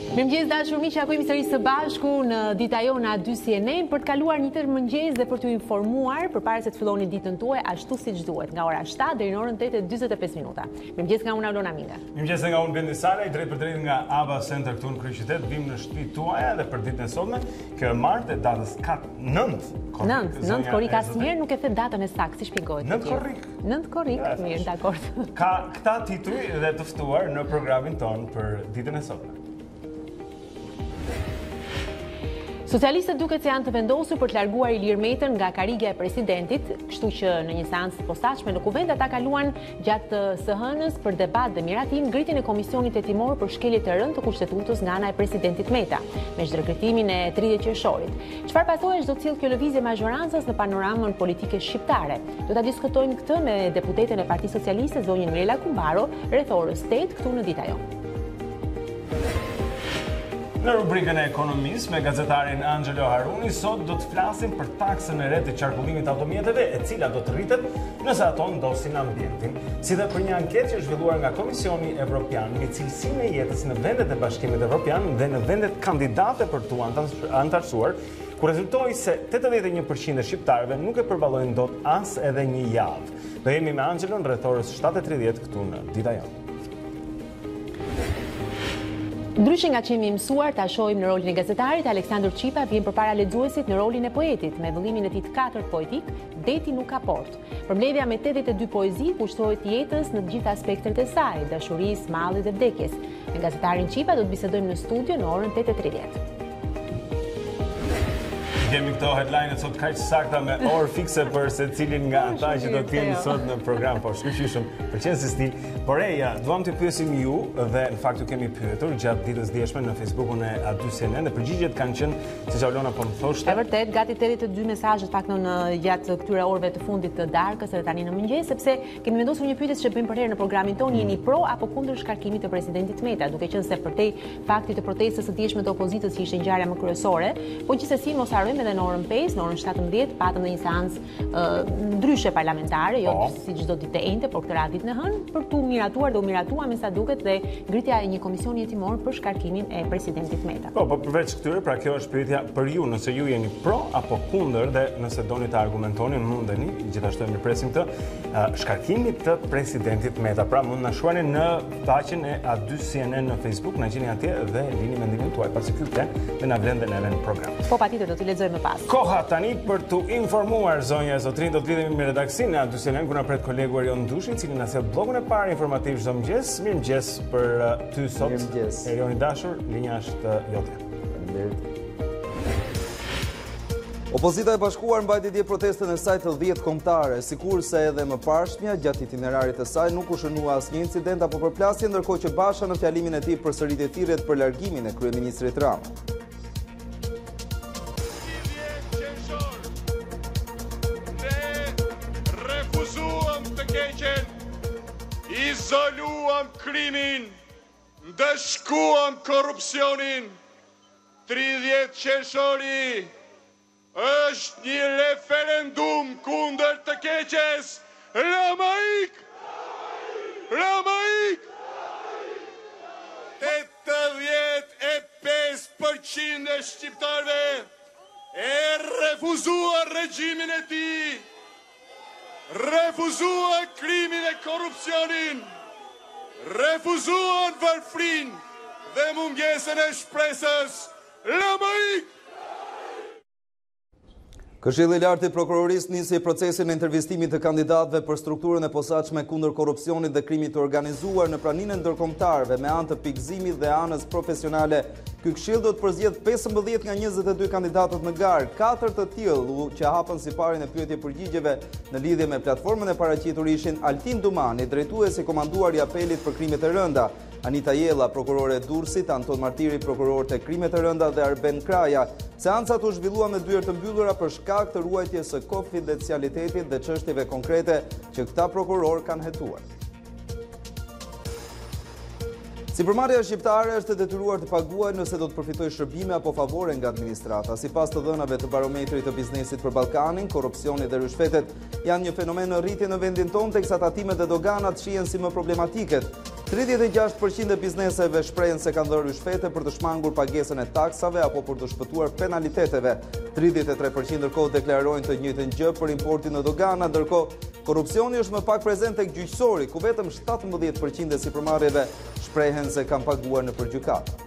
Mirëmëngjes dashur miq, ako jemi sërish së bashku në Dita Jonë A2 për të kaluar një tërë mëngjes dhe për t'ju informuar përpara se të filloni ditën tuaj ashtu siç duhet, nga ora 7 deri në orën 8:45 minuta. Mirëmëngjes nga unë Alona Minga. Mirëmëngjes nga unë Blendi Salaj, drejt për drejt nga Aba Center këtu në kryeqytet, vim në shtëpitë tuaja dhe për ditën e sotme, kjo e martë datës 9 korrik, asnjëherë nuk e the datën e saktë, si shpjegohet. 9 korrik, mirë, dakord. Ka këta tituj dhe të ftuar në programin ton për ditën e sotme. Socialistët duket se janë të vendosur për të larguar Ilir Metën nga karrigja e presidentit, kështu që në një seancë posaçme në Kuvend ata kaluan gjatë së hënës për debat dhe miratim ngritjen e komisionit hetimor për shkelje të rënd të kushtetutës nga ana e presidentit Meta, me zhdërkëtimin e 30 qershorit. Çfarë pasohesh do të cilë kjo lëvizje mazhorancës në panoramën politike shqiptare? Do ta diskutojmë këtë me deputeten e Partisë Socialiste zonjën Mirela Kumbaro rreth orës 8 këtu në Dita Jonë. Në rubrikën e ekonomisë me gazetarin Angelo Haruni, sot do të flasim për taksën e re të qarkullimit automjeteve, e cila do të rritet nëse ato ndosin ambientin, si dhe për një anketë që është zhvilluar nga Komisioni Evropian mbi cilësinë e jetës në vendet e Bashkimit Evropian dhe në vendet kandidate për tu antarësuar, ku rezultoi se 81% e shqiptarëve nuk e përballojnë dot as edhe një javë. Do jemi me Angelon rreth orës 7:30 këtu në Dita Jonë. Ndryshe nga që jemi mësuar ta shohim në rolin e gazetarit, Aleksandër Qipa vjen përpara lexuesit në rolin e poetit, me vëllimin e tij të katërt poetik, Deti nuk ka port. Përmbledhja me 82 poezi kushtohet jetës në të gjitha aspektet e saj, dashurisë, mallit dhe vdekjes. Me gazetarin Qipa do të bisedojmë në studio në orën 8:30. Kemi këto headline sot kaq sakta me orë fikse për secilin nga ata që do të jeni sot në program, po shkëlqyshëm, pëlqen si stil. Por ja, duam të pyesim ju dhe në fakt ju kemi pyetur gjatë ditës djeshme në Facebookun e A2 dhe përgjigjet kanë qenë, siç Alona po më thoshte. E vërtet, gati 82 mesazhe paktën gjatë këtyre orëve të fundit të darkës edhe tani në mëngjes, sepse kemi vendosur një pyetje që bëjmë për herë në programin tonë, jeni pro apo kundër shkarkimit të presidentit Meta, duke qenë se përtej faktit të protestës së djeshme të opozitës që ishte ngjarja më kryesore, po gjithsesi mos harrojmë edhe në orën 5, në orën 17, patëm dhe një seancë ndryshe parlamentare, jo si çdo ditë e enjte, por këtë radhë ditën e hënë, për tu miratuar dhe u miratua me sa duket dhe ngritja e një komisioni hetimor për shkarkimin e presidentit Meta. Po përveç këtyre, pra kjo është pyetja për ju, nëse ju jeni pro apo kundër dhe nëse doni të argumentoni, mundeni, gjithashtu e mirpresim këtë shkarkimit të presidentit Meta. Pra mund na shkruani në faqen e A2 në Facebook, na gjeni atje dhe lini mendimin tuaj, pasi ky plan dhe na vlen dhe neve në program. Po patjetër do t'i lexojmë më pas. Koha tani për t'u informuar zonja e zotrin, do të lidhemi me redaksin e A2 ku na pret kolegu Erion Dushi, i cili na sjell bllokun e parë informativ çdo mëngjes. Mirëmëngjes për ty sot. Erion i dashur, linja është jote. Opozita e Bashkuar mbajti dje protestën e saj të 10 kombëtare, sikurse edhe më parshmja gjatë itinerarit të saj nuk u shënua asnjë incident apo përplasje, ndërkohë që Basha në fjalimin e tij përsëriti thirrjet për largimin e kryeministrit Rama. Izoluam krimin, ndëshkuam korrupsionin. 30 qershori është një referendum kundër të keqes. Rama ik! Rama ik! 85% e shqiptarëve e refuzuar regjimin e tij. Refuzuan krimin e korrupsionin, refuzuan varfrin dhe mungesën e shpresës. Rama ik! Këshilli i lartë i prokurorisë nisi procesin e intervistimit të kandidatëve për strukturën e posaçme kundër korrupsionit dhe krimit të organizuar në praninë e ndërkombëtarëve me anë të pikëzimit dhe anës profesionale. Ky këshill do të përzgjedh 15 nga 22 kandidatët në garë, 4 të tillë që hapën siparin e pyetje-përgjigjeve në lidhje me platformën e paraqitur ishin Altin Dumani, drejtuesi komanduar i apelit për krimet e rënda, Anita Jella, prokurore e Durrësit, Anton Martiri, prokuror të krimet e rënda dhe Arben Kraja. Seancat u zhvilluan me dyert të mbyllura për shkak të ruajtjes së konfidencialitetit dhe çështjeve konkrete që këta prokuror kanë hetuar. Sipërmarrja shqiptare është e detyruar të paguajë nëse do të përfitojë shërbime apo favore nga administrata. Sipas të dhënave të barometrit të biznesit për Ballkanin, korrupsioni dhe rishfetet janë një fenomen në rritje në vendin tonë, teksa tatimet dhe doganat shihen si më problematiket. 36% e bizneseve shprehen se kanë dhënë shpete për të shmangur pagesën e taksave apo për të shpëtuar penaliteteve. 33% ndërkohë deklarojnë të njëjtën gjë për importin në dogana, ndërkohë korrupsioni është më pak prezent tek gjyqësori, ku vetëm 17% e sipërmarrjeve shprehen se kanë paguar nëpër gjykata.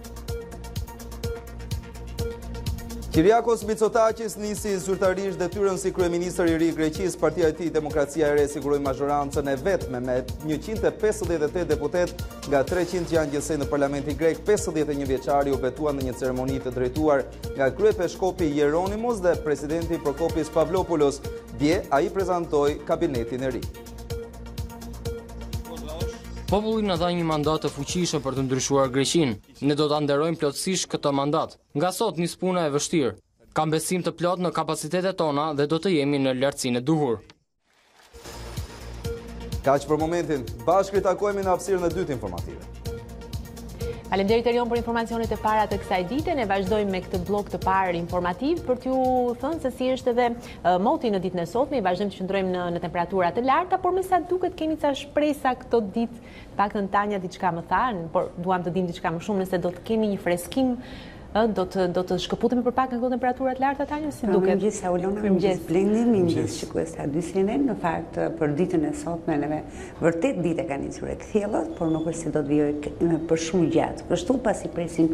Kyriakos Mitsotakis nisi zyrtarisht detyrën si kryeministër i ri i Greqisë. Partia e tij Demokracia e Re siguroi mazhorancën e vetme me 158 deputet nga 300 që janë gjësej në parlamentin grek. 51 vjeçari u betuan në një ceremoni të drejtuar nga kryepeshkopi Hieronymos dhe presidenti Prokopis Pavlopoulos. Dje ai prezantoi kabinetin e ri. Populli na dha një mandat të fuqishëm për të ndryshuar Greqinë. Ne do ta nderojmë plotësisht këtë mandat. Nga sot nis puna e vështirë. Kam besim të plot në kapacitetet tona dhe do të jemi në lartësinë e duhur. Kaq për momentin. Bashkë ritakohemi në hapësirën e dytë informative. Faleminderit Erion për informacionet e para të kësaj dite. Ne vazhdojmë me këtë blok të parë informativ për t'ju thënë se si është edhe moti në ditën e sotme. Vazhdojmë të qëndrojmë në temperatura të larta, por me sa duket kemi ca shpresa këto ditë, paktën Tanja diçka më tha, por duam të dim diçka më shumë nëse do të kemi një freskim. Do të shkëputemi për pak në këto temperaturat larta, Tanja, si duket? Mirëmëngjes Saulona, mirëmëngjes Blendi, mirëmëngjes shikues të dyshinen. Në fakt për ditën e sotme neve vërtet ditë ka nisur e kthjellët, por nuk është se do të vijojë për shumë gjatë. Kështu pasi presim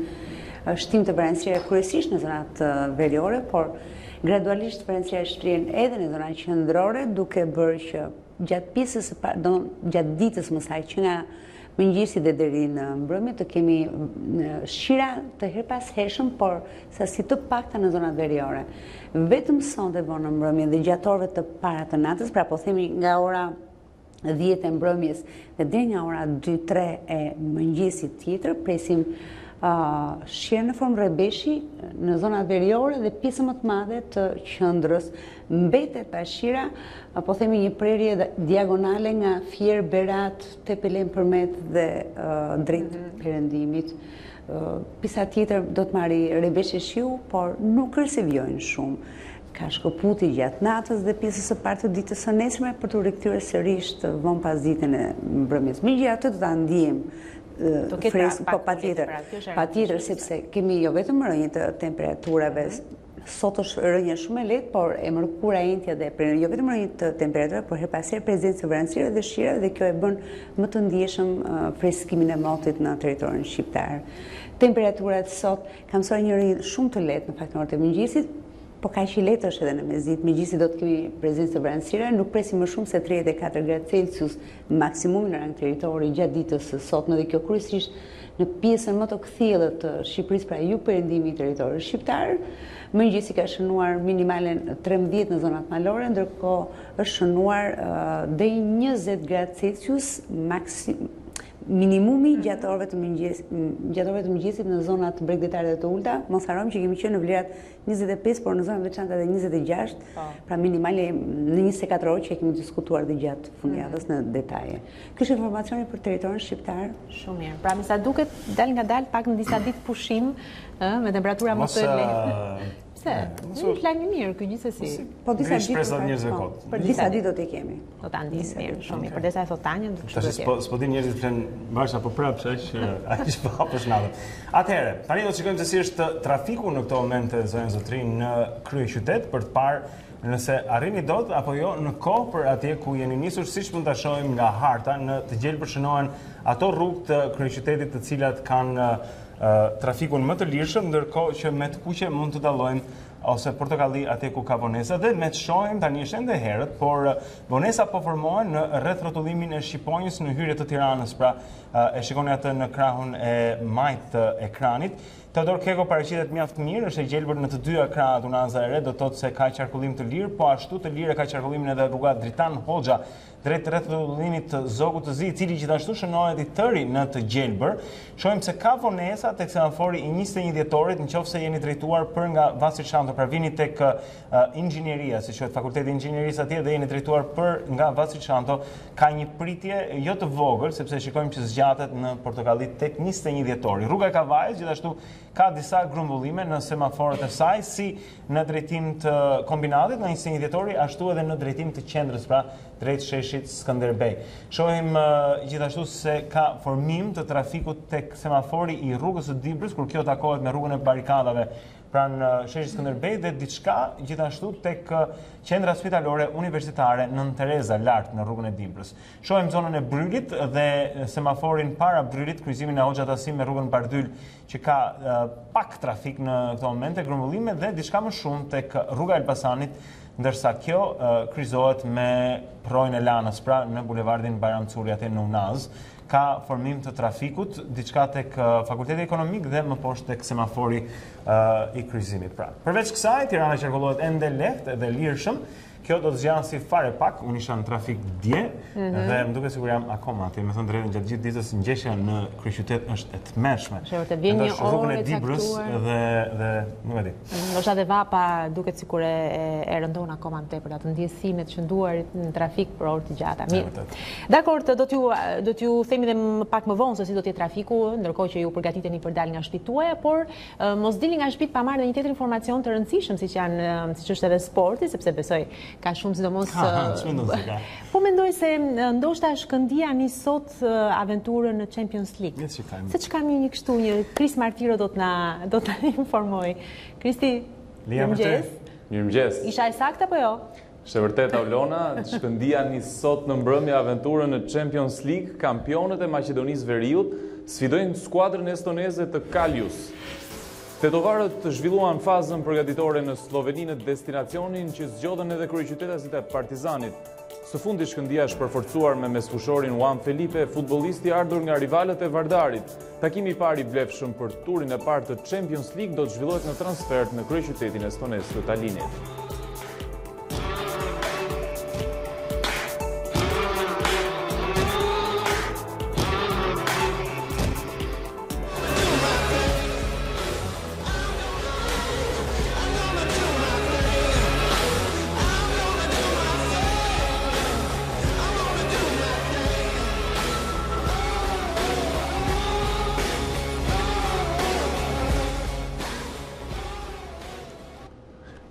shtim të vranësire kryesisht në zonat veriore, por gradualisht vranësira shtrihen edhe në zonat qendrore, duke bërë që gjatë ditës më saj që nga mëngjesi dhe deri në mbrëmje të kemi shira të herpashershëm, por sasi të pakta në zonat veriore. Vetëm sonte vonë në mbrëmje dhe gjatë orëve të para të natës, pra po themi nga ora 10 e mbrëmjes dhe deri nga ora 2-3 e mëngjesit tjetër, presim shirë në formë rrebeshi në zonat veriore dhe pjesë më të madhe të qendrës. Mbetet pa shira, po themi një prerje diagonale nga Fier Berat, Tepelen Përmet dhe drejt perëndimit. Pjesa tjetër do të marri rrebeshje shiu, por nuk rrezivojnë shumë. Ka shkëputi gjatë natës dhe pjesës së parë të ditës së nesërme për të rikthyer sërish vonë pas ditën e mbrëmjes. Megjithatë do ta ndiejmë po patjetër, sepse kemi jo vetëm rënje të temperaturave. Sot është rënje shumë e lehtë, por e mërkura entja dhe jo vetëm rënje të temperaturave, por her pas here prezencë të vranësire dhe shirave, dhe kjo e bën më të ndjeshëm freskimin e motit në territorin shqiptar. Temperaturat sot kam mësuar një rënje shumë të lehtë në fakt në orët e mëngjesit, po ka që i letë është edhe në mesditë. Mëngjesi do të kemi prezencë të vranësire, nuk presim më shumë se 34 gradë Celsius maksimumi në rang territori gjatë ditës së sotme, dhe kjo kryesisht në pjesën më të kthjellët të Shqipërisë, pra ju perëndimi i territorit shqiptar. Mëngjesi ka shënuar minimalen 13 në zonat malore, ndërkohë është shënuar deri 20 gradë Celsius minimumi gjatë orëve të mëngjesit në zonat bregdetare dhe të ulta. Mos harrojmë që kemi qenë në vlerat 25, por në zonat veçanta dhe 26, pra minimale në 24 orë që e kemi diskutuar dhe gjatë fundjavës në detaje. Ky është informacioni për territorin shqiptar. Shumë mirë. Pra me sa duket dal nga dal pak në disa ditë pushim me temperatura më të lehtë. Pse? Është lajm i mirë ky gjithsesi. Po disa ditë për disa ditë do të kemi. Do ta ndiejmë mirë, shumë mirë. Përdesa e thot Tanja, do të shkojë. Tash s'po din njerëzit flen bash apo prapë, që ai s'po hapësh natën. Atëherë, tani do të shikojmë se si është trafiku në këtë moment të zonës Zotrin në kryeqytet për të parë nëse arrini dot apo jo në kohë për atje ku jeni nisur, siç mund ta shohim nga harta, në të gjelbër shënohen ato rrugë të kryeqytetit të cilat kanë trafikun më të lirshëm, ndërkohë që me të kuqe mund të dallojmë ose portokalli atje ku ka vonesa, dhe me të shohim tani është ende herët, por vonesa po formohen në rreth rrotullimin e Shqiponjës në hyrje të Tiranës, pra e shikoni atë në krahun e majtë të ekranit. Teodor Keko paraqitet mjaft mirë, është e gjelbër në të dyja krahat Unaza e Re, do thotë se ka qarkullim të lirë, po ashtu të lirë ka qarkullimin edhe rruga Dritan Hoxha drejt rrotullimit të Zogut të Zi, i cili gjithashtu shënohet i tëri në të gjelbër. Shohim se ka vonesa tek semafori i 21 dhjetorit, nëse jeni drejtuar për nga Vasi Çanta Shanto, pra vini tek inxhinieria, si quhet Fakulteti i Inxhinierisë atje dhe jeni drejtuar për nga Vaci Shanto, ka një pritje jo të vogël, sepse shikojmë që zgjatet në Portokalli tek 21 dhjetori. Rruga e Kavajës gjithashtu ka disa grumbullime në semaforët e saj, si në drejtim të kombinatit në 21 dhjetori, ashtu edhe në drejtim të qendrës, pra drejt sheshit Skënderbej. Shohim gjithashtu se ka formim të trafikut tek semafori i rrugës së Dibrës, kur kjo takohet me rrugën e barikadave pranë sheshit Skënderbej, dhe diçka gjithashtu tek qendra spitalore universitare Nën Tereza lart në rrugën e Dibrës. Shohim zonën e Brylit dhe semaforin para Brylit, kryqëzimin e Hoxha Tasim me rrugën Bardyl, që ka pak trafik në këto momente, grumbullime, dhe diçka më shumë tek rruga Elbasanit, ndërsa kjo kryqëzohet me projnë e Lanës, pra në bulevardin Bajram Curri aty në Unaz. Ka formim të trafikut, diçka tek Fakulteti Ekonomik dhe më poshtë tek semafori i kryqëzimit. Pra, përveç kësaj, Tirana qarkullohet ende lehtë dhe lirshëm. Kjo do të zgjanë si fare pak, unë isha në trafik dje dhe më duke sigur jam akoma atje, me thënë drejtën gjatë gjithë ditës ngjeshja në kryeqytet është e tmerrshme. Rrugën e Dibrës dhe nuk e di. Ndoshta dhe Vapa duket sikur e rëndon akoma më tepër atë ndjesimet që nduarit në trafik për orë të gjata. Mirë. Dakor, do t'ju themi dhe më pak më vonë se si do të jetë trafiku, ndërkohë që ju përgatiteni për dalë nga shtëpitë tuaja, por mos dilni nga shtëpitë pa marrë një tjetër informacion të rëndësishëm, siç është edhe sporti, sepse besoj ka shumë sidomos. Po mendoj se ndoshta Shkëndia nis sot aventurën në Champions League. Se ç'kam një kështu, një Kris Martiro do të na informoj. Kristi, mirëmëngjes. Mirëmëngjes. Isha e saktë apo jo? Është vërtet Aulona, Shkëndia nis sot në mbrëmje aventurën në Champions League. Kampionët e Maqedonisë Veriut sfidojnë skuadrën estoneze të Kaljus. Tetovarët zhvilluan fazën përgatitore në Sloveni në destinacionin që zgjodhen edhe kryeqytetasit e Partizanit. Së fundi Shkëndia është përforcuar me mesfushorin Juan Felipe, futbollisti ardhur nga rivalët e Vardarit. Takimi i parë i vlefshëm për turin e parë të Champions League do të zhvillohet në transfert në kryeqytetin estonez të Tallinit.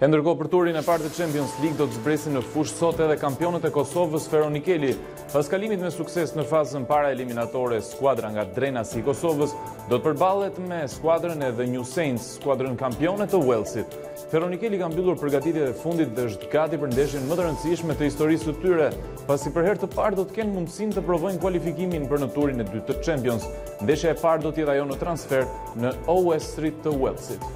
Ndërkohë për turin e parë të Champions League do të zbresin në fushë sot edhe kampionët e Kosovës Feronikeli. Pas kalimit me sukses në fazën para eliminatore, skuadra nga Drenasi i Kosovës do të përballet me skuadrën e The New Saints, skuadrën kampione të Walesit. Feronikeli ka mbyllur përgatitjet e fundit dhe është gati për ndeshjen më të rëndësishme të historisë së tyre, pasi për herë të parë do të kenë mundësinë të provojnë kualifikimin për në turin e dytë të Champions. Ndeshja e parë do të jetë ajo në transfer në OS Street të Walesit.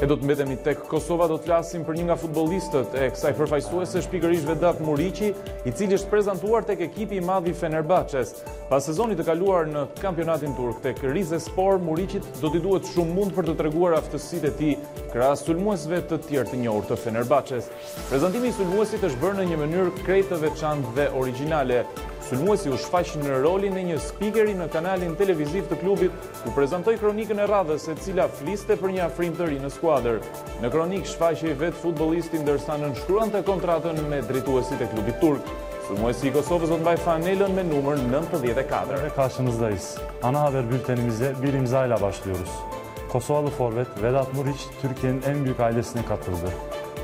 E do të mbetemi tek Kosova, do të flasim për një nga futbollistët e kësaj përfaqësuese, pikërisht Vedat Muriqi, i cili është prezantuar tek ekipi i madh i Fenerbahçes. Pas sezonit të kaluar në kampionatin turk tek Rizespor, Muriqit do t'i duhet shumë mund për të treguar aftësitë e tij krahas sulmuesve të tjerë të njohur të Fenerbahçes. Prezantimi i sulmuesit është bërë në një mënyrë krejt të veçantë dhe origjinale. Sulmuesi u shfaq në rolin e një spikeri në kanalin televiziv të klubit, ku prezantoi kronikën e radhës, e cila fliste për një afrim të ri në skuadër. Në kronik shfaqej vetë futbollisti ndërsa nënshkruante kontratën me drejtuesit e klubit turk. Sulmuesi i Kosovës do të mbajë fanelën me numër 94. Karşınızdayız. Ana haber bültenimize bir imzayla başlıyoruz. Kosovalı forvet Vedat Muriç, Türkiye'nin en büyük ailesine katıldı.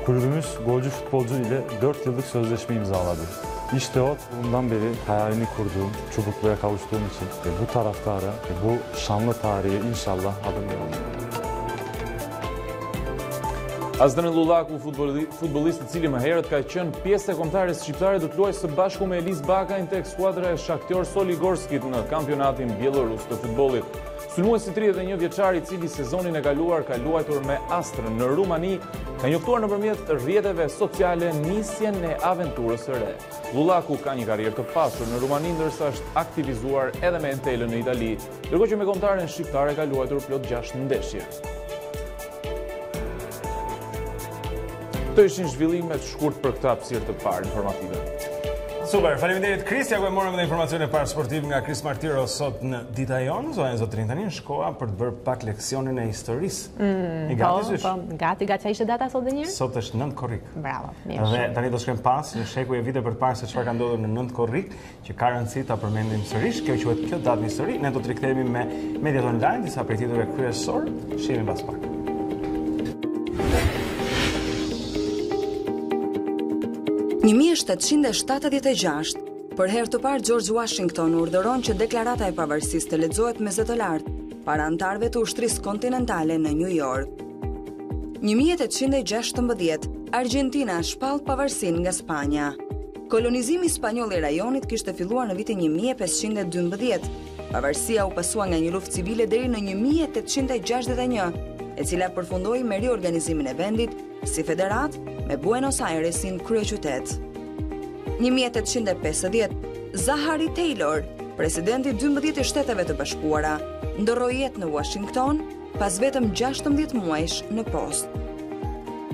Kulübümüz golcü futbolcu ile 4 yıllık sözleşme imzaladı. İşte o, bundan beri hayalini kurduğum, çubukluya kavuştuğum için bu taraftara, bu şanlı tarihe inşallah adım veriyorum. Azdren Lullaku, futbollist i cili më herët ka qenë pjesë e kombëtares shqiptare, do të luajë së bashku me Elis Bakajn tek skuadra e Shakhtar Soligorskit në kampionatin bielorus të futbollit. Sulmuesi 31 vjeçar, i cili sezonin e kaluar ka luajtur me Astrën në Rumani, ka njoftuar nëpërmjet rrjeteve sociale nisjen e aventurës së re. Lullaku ka një karrierë të pasur në Rumani, ndërsa është aktivizuar edhe me Entelën në Itali, ndërkohë që me kombëtaren shqiptare ka luajtur plot 6 ndeshje. Të ishin zhvillimet shkurt për këtë hapësirë të parë informative. Super, faleminderit Kris, ja ku e morëm dhe informacione para sportiv nga Kris Martiro sot në Dita Jonë, zonë zotrin tani në shkolla për të bërë pak leksionin e historisë. I gati sysh? Po, gati, sa ishte data sot dhe njërë? Sot është 9 korrik. Bravo, mirë. Dhe tani do shkojmë pas në shekuj e vite për të parë se çfarë ka ndodhur në 9 korrik, që ka rëndësi ta përmendim sërish. Kjo quhet kjo datë në histori. Ne do të rikthehemi me mediat online, disa prej titujve kryesor. Shihemi pas pak. 1776, për herë të parë George Washington urdhëron që deklarata e pavarësisë të lexohet me zë të lartë para anëtarëve të ushtrisë kontinentale në New York. 1816, Argentina shpall pavarësinë nga Spanja. Kolonizimi spanjoll i rajonit kishte filluar në vitin 1512. Pavarësia u pasua nga një luftë civile deri në 1861, e cila përfundoi me riorganizimin e vendit si federat me Buenos Airesin kryeqytet. 1850, Zachary Taylor, presidenti 12 i Shteteve të Bashkuara, ndorroi jetë në Washington pas vetëm 16 muajsh në postë.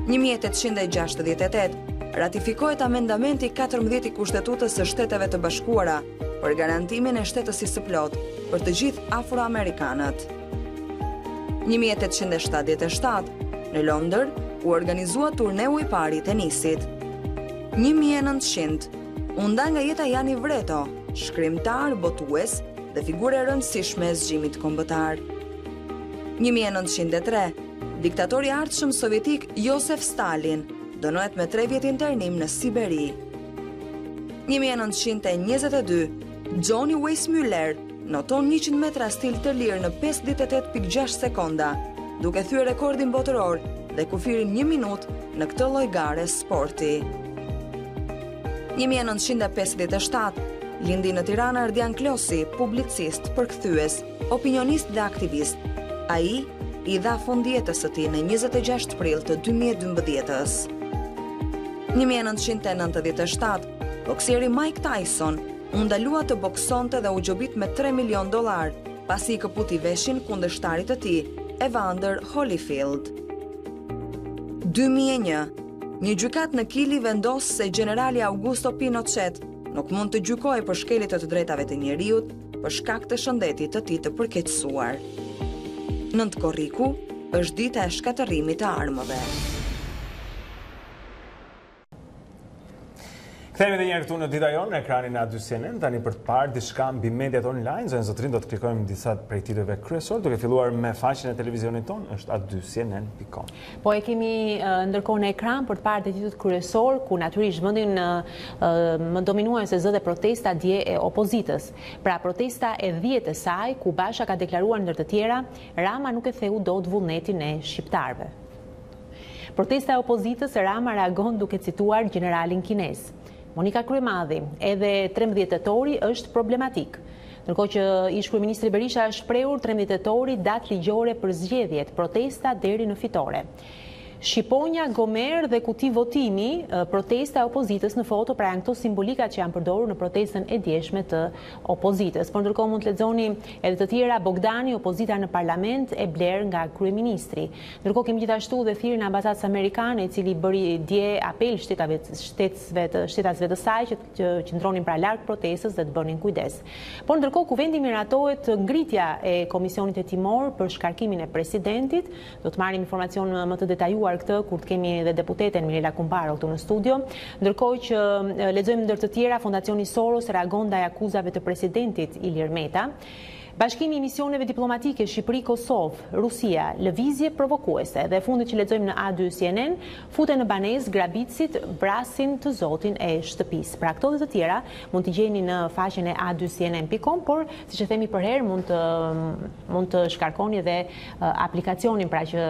1868, ratifikohet amendamenti 14 i Kushtetutës së Shteteve të Bashkuara për garantimin e shtetësisë së plotë për të gjithë afroamerikanët. 1877, në Londër u organizua turneu i parë i tenisit. 1900, u nda nga jeta Jani Vreto, shkrimtar, botues dhe figure e rëndësishme e zgjimit kombëtar. 1903, diktatori i ardhshëm sovjetik Josef Stalin dënohet me 3 vjet internim në Siberi. 1922, Johnny Weissmuller noton 100 metra stil të lirë në 58.6 sekonda, duke thyer rekordin botëror dhe kufirin 1 minutë në këtë lloj gare sporti. 1957, lindi në Tiranë Ardian Klosi, publicist, përkthyes, opinionist dhe aktivist. Ai i dha fund jetës së tij në 26 prill të 2012-s. 1997, boksieri Mike Tyson u ndalua të boksonte dhe u gjobit me $3 milion pasi i këputi veshin kundërshtarit të tij, Evander Holyfield. 2001, një gjykat në Kili vendos se generali Augusto Pinochet nuk mund të gjykojë për shkelje të drejtave të njerëzit për shkak të shëndetit të tij të përkeqësuar. 9 korriku është dita e shkatërrimit të armëve. Kthehemi edhe një herë këtu në Dita Jonë në ekranin e A2 CNN, tani për të parë diçka mbi mediat online, zonë zotrin do të klikojmë disa prej titujve kryesor, duke filluar me faqen e televizionit ton, është a2cnn.com. Po e kemi ndërkohë në ekran për të parë të titujt kryesor, ku natyrisht vendin më dominuan se zë dhe protesta dje e opozitës. Pra protesta e 10 e saj, ku Basha ka deklaruar ndër të tjera, Rama nuk e theu dot vullnetin e shqiptarëve. Protesta e opozitës, Rama reagon duke cituar generalin kinez. Monika Kryemadhi, edhe 13 tetori është problematik. Ndërkohë që ish kryeministri Berisha është shprehur 13 tetori datë ligjore për zgjedhjet, protesta deri në fitore. Shqiponja, Gomer dhe kuti votimi, protesta e opozitës në foto, pra janë këto simbolikat që janë përdorur në protestën e djeshme të opozitës. Por ndërkohë mund të lexoni edhe të tjera, Bogdani, opozita në parlament e bler nga kryeministri. Ndërkohë kemi gjithashtu dhe thirrjen e ambasadës amerikane, i cili bëri dje apel shtetasve të saj që qëndronin pra larg protestës dhe të bënin kujdes. Por ndërkohë kuvendi miratohet ngritja e komisionit hetimor për shkarkimin e presidentit. Do të marrim informacion më të detajuar këtë kur të kemi edhe deputeten Mirela Kumbaro këtu në studio. Ndërkohë që lexojmë ndër të tjera, Fondacioni Soros reagon ndaj akuzave të presidentit Ilir Meta. Bashkimi i misioneve diplomatike Shqipëri-Kosovë, Rusia, lëvizje provokuese dhe fundit që lexojmë në A2 CNN, futen në banesë grabitësit vrasin të zotin e shtëpisë. Pra këto dhe të tjera mund t'i gjeni në faqen e a2cnn.com, por siç e themi për herë mund të shkarkoni edhe aplikacionin, pra që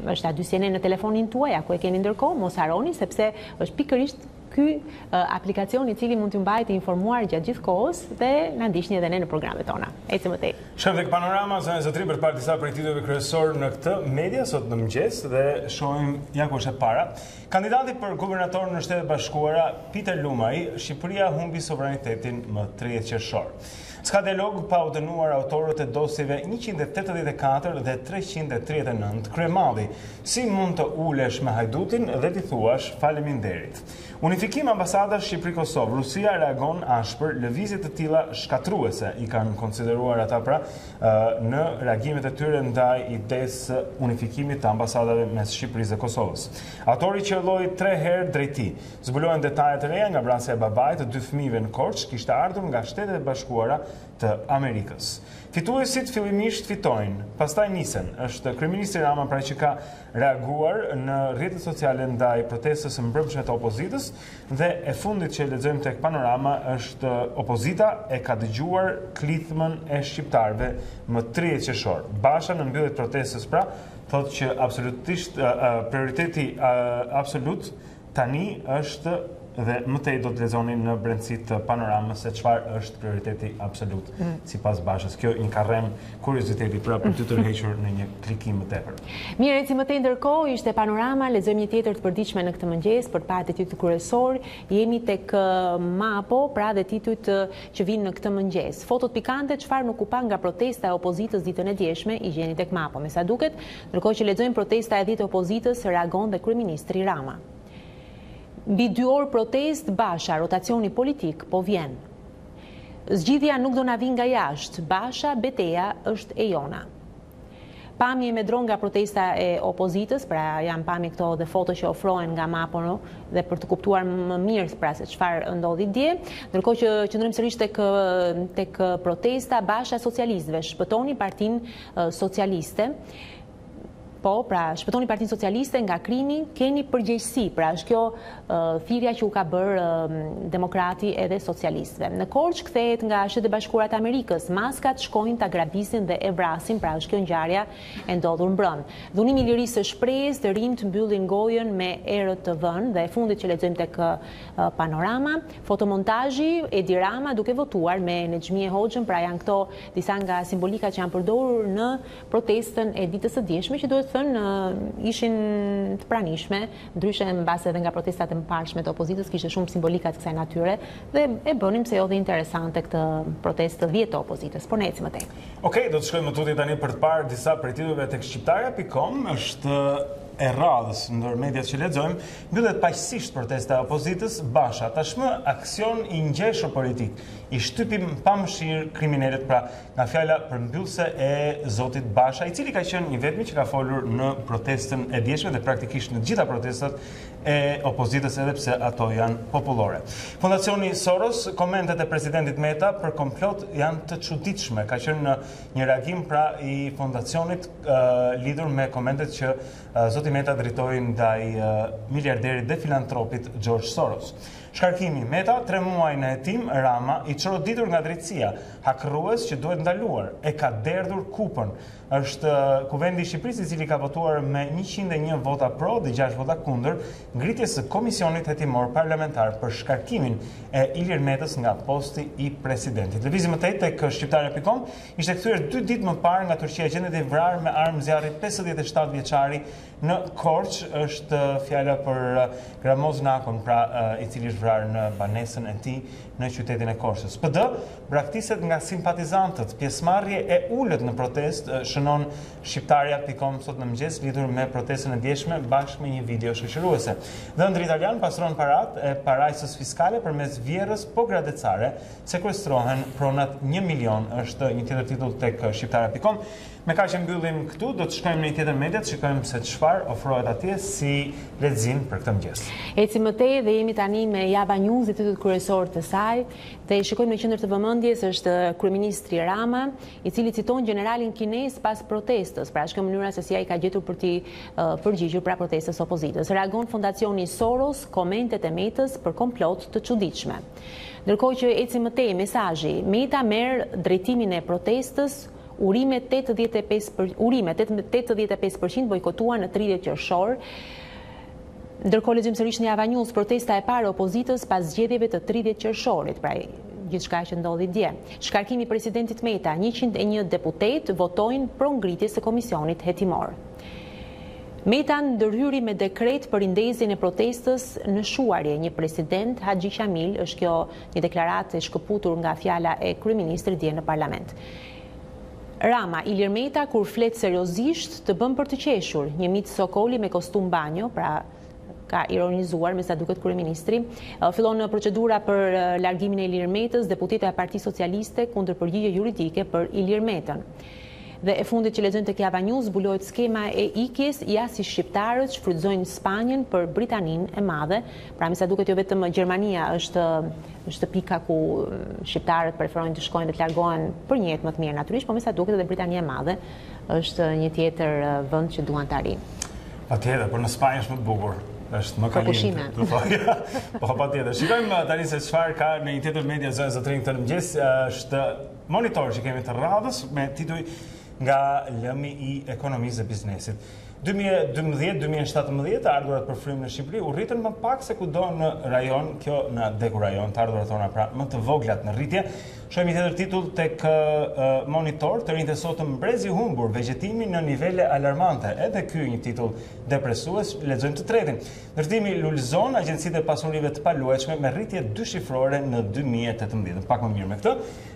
është A2 CNN në telefonin tuaj, ku e keni ndërkohë, mos harroni sepse është pikërisht ky aplikacion i cili mund t'ju mbajë të informuar gjatë gjithë kohës dhe na ndiqni edhe ne në programet tona. Ecim më tej. Shkojmë tek panorama, zonë zotrin, për të parë disa prej titujve kryesor në këtë media sot në mëngjes dhe shohim ja ku është e para. Kandidati për guvernator në Shtetet Bashkuara, Peter Lumaj, Shqipëria humbi sovranitetin më 30 qershor. S'ka dialog pa u dënuar autorët e dosjeve 184 dhe 339. Kryemalli, si mund të ulesh me hajdutin dhe t'i thuash faleminderit. Unifikim ambasadash Shqipëri-Kosovë. Rusia reagon ashpër, lëvizjet të tilla shkatruese i kanë konsideruar ata pra në reagimet e tyre ndaj idesë unifikimit të ambasadave mes Shqipërisë dhe Kosovës. Autori që lloi 3 herë drejti. Zbulohen detajet e reja nga vrasja e babait të 2 fëmijëve në Korçë, kishte ardhur nga Shtetet e Bashkuara të Amerikës. Fituesit fillimisht fitojnë, pastaj nisen. Është kryeministri Rama pra që ka reaguar në rrjetet sociale ndaj protestës së mbrëmshme të opozitës dhe e fundit që lexojmë tek Panorama është opozita e ka dëgjuar klithmën e shqiptarëve më 30 qershor. Basha në mbyllje të protestës pra thotë që absolutisht prioriteti absolut tani është dhe më tej do të lexoni në brendësi të Panoramës se çfarë është prioriteti absolut sipas Bashës. Kjo inkarrem kurioziteti pra për të tërhequr në një klikim më tepër. Mirë, eci më tej ndërkohë ishte Panorama, lexojmë një tjetër të përditshme në këtë mëngjes për parë titujt kryesor. Jemi tek Mapo, pra dhe titujt që vinë në këtë mëngjes. Fotot pikante çfarë nuk u pa nga protesta e opozitës ditën e djeshme i gjeni tek Mapo. Me sa duket, ndërkohë që lexojmë protesta e ditë opozitës, reagon dhe kryeministri Rama. Mbi 2 orë protest, Basha, rotacioni politik, po vjen. Zgjidhja nuk do na vinë nga jashtë, Basha, beteja është e jona. Pamje me dron nga protesta e opozitës, pra janë pamje këto dhe foto që ofrohen nga Mapo dhe për të kuptuar më mirë pra se çfarë ndodhi dje. Ndërkohë që qëndrojmë sërish tek protesta, Basha socialistëve, shpëtoni Partinë Socialiste. Po, pra, shpëtoni Partinë Socialiste nga krimi, keni përgjegjësi, pra është kjo thirrja që u ka bërë demokrati edhe socialistëve. Në Korçë kthehet nga Shtetet e Bashkuara të Amerikës, maskat shkojnë ta grabisin dhe e vrasin, pra është kjo ngjarja e ndodhur mbrëm. Dhunimi i lirisë së shprehjes, të rinjt mbyllin gojën me erë të vënë dhe e fundit që lexojmë tek Panorama, fotomontazhi Edi Rama duke votuar me Nexhmie Hoxhën, pra janë këto disa nga simbolikat që janë përdorur në protestën e ditës së dieshme që duhet thënë ishin të pranishme, ndryshe mbase edhe nga protestat e mëparshme të opozitës kishte shumë simbolika të kësaj natyre dhe e bënim se jo dhe interesante këtë protestë të 10 të opozitës, por ne ecim më tej. Okej, do të shkojmë më tutje tani për të parë disa prej titujve tek shqiptarja.com, është e radhës ndër mediat që lexojmë, mbyllet paqësisht protesta e opozitës, Basha tashmë aksion i ngjeshur politik. I shtypim pa mëshirë kriminalet, pra nga fjala përmbyllse e zotit Basha, i cili ka qenë i vetmi që ka folur në protestën e djeshme dhe praktikisht në gjitha protestat e opozitës edhe pse ato janë popullore. Fondacioni Soros, komentet e presidentit Meta për komplot janë të çuditshme. Ka qenë në një reagim pra i fondacionit lidhur me komentet që zoti Meta drejtoi ndaj miliarderit dhe filantropit George Soros. Shkarkimi Meta, 3 muaj në hetim, Rama i çoroditur nga drejtësia, hakrrues që duhet ndaluar, e ka derdhur kupën. Është Kuvendi i Shqipërisë i cili ka votuar me 101 vota pro dhe 6 vota kundër ngritjes së komisionit hetimor parlamentar për shkarkimin e Ilir Metës nga posti i presidentit. Lëvizim më tej tek shqiptarja.com ishte kthyer 2 ditë më parë nga Turqia e gjendet i vrarë me armë zjarri 57 vjeçari në Korçë. Është fjala për Gramoz Nakon, pra i cili është vrarë në banesën e tij në qytetin e Korçës. PD braktiset nga simpatizantët, pjesëmarrje e ulët në protestë, shënon shqiptarja.com sot në mëngjes lidhur me protestën e djeshme bashkë me një video shoqëruese. Dhëndri italian pastron parat e parajsës fiskale përmes vjerrës pogradecare, sekuestrohen pronat 1 milion, është një tjetër titull tek shqiptarja.com. Me kaq që mbyllim këtu, do të shkojmë në një tjetër mediat, shikojmë se çfarë ofrohet atje si lexim për këtë mëngjes. Ecim më tej dhe jemi tani me Java News, titulli kryesor të saj, dhe shikojmë në qendër të vëmendjes është kryeministri Rama, i cili citon generalin kinez pas protestës, pra është kjo mënyra se si ai ka gjetur për të përgjigjur pra protestës opozitës. Reagon Fondacioni Soros, komentet e Metës për komplot të çuditshme. Ndërkohë që ecim më tej, mesazhi, Meta merr drejtimin e protestës, urime 85% bojkotuan në 30 qershor. Ndërkohë lexojmë sërish në Java News, protesta e parë e opozitës pas zgjedhjeve të 30 qershorit, pra gjithçka që ndodhi dje. Shkarkimi i presidentit Meta, 101 deputet votojnë pro ngritjes së komisionit hetimor. Meta ndërhyri me dekret për indezjen e protestës në shuarje. Një president, Haxhi Shamil, është kjo një deklaratë e shkëputur nga fjala e kryeministrit dje në parlament. Rama, Ilir Meta, kur flet seriozisht, të bën për të qeshur. Një mit sokoli me kostum banjo, pra ka ironizuar me sa duket kryeministri. Fillon procedura për largimin e Ilir Metës, deputeta e Partisë Socialiste kundër përgjigje juridike për Ilir Metën. Dhe e fundit që lexojmë tek Java News, zbulohet skema e ikjes jashtë shqiptarët shfrytëzojnë Spanjën për Britaninë e Madhe. Pra me sa duket jo vetëm Gjermania është pika ku shqiptarët preferojnë të shkojnë dhe të largohen për një jetë më të mirë natyrisht, por me sa duket edhe Britania e Madhe është një tjetër vend që duan ta arrijnë. Patjetër, por në Spanjë është më të bukur. Është më kalime. Po patjetër. Shikojmë tani se çfarë ka në një tjetër media zonë zotrin këtë mëngjes, është monitor që kemi të radhës me titull nga lëmi i ekonomisë dhe biznesit. 2012-2017 ardhurat për frymë në Shqipëri u rritën më pak se kudo në rajon, kjo në Deku rajon, të ardhurat tona pra më të voglat në rritje. Shohim një tjetër titull tek Monitor, të rinjtë sot mbrezi humbur, vegetimi në nivele alarmante. Edhe ky një titull depresues, lexojmë të tretin. Ndërtimi lulëzon agjencitë e pasurive të paluajtshme me rritje dyshifrore në 2018. Pak më mirë me këtë.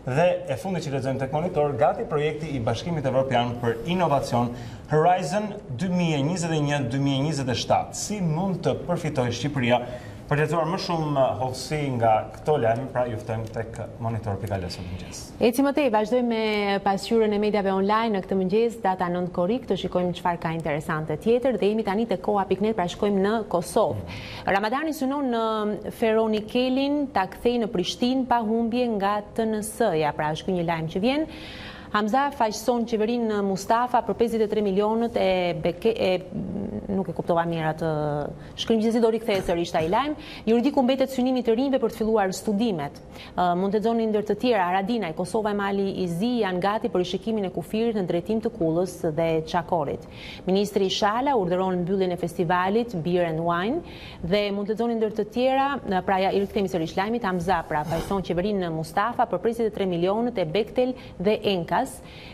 Dhe e fundit që lexojmë tek Monitor, gati projekti i Bashkimit Evropian për Inovacion Horizon 2021-2027. Si mund të përfitojë Shqipëria? Për të lexuar më shumë hollësi nga këto lajme, pra ju ftojmë tek Monitor.al sot mëngjes. Eci më tej, vazhdojmë me pasqyrën e mediave online në këtë mëngjes, data 9 korrik, të shikojmë çfarë ka interesante tjetër dhe jemi tani te koha.net, pra shkojmë në Kosovë. Ramadani synon në Feronikelin ta kthejë në Prishtinë pa humbje nga TNS-ja, pra është ky një lajm që vjen. Hamza faqëson qeverinë Mustafa për 53 milionët nuk e kuptova mirë atë shkrim, gjithsesi do rikthehet sërish ai lajm. Juridiku mbetet synimi të rinjve për të filluar studimet. Mund të lexoni ndër të tjera, Haradinaj, Kosova e Mali i Zi janë gati për rishikimin e kufirit në drejtim të Kullës dhe Çakorit. Ministri Shala urdhëron mbylljen e festivalit Beer and Wine dhe mund të lexoni ndër të tjera, pra ja i rikthemi sërish lajmit. Hamza pra faqëson qeverinë Mustafa për 53 milionët e Bechtel dhe Enkas.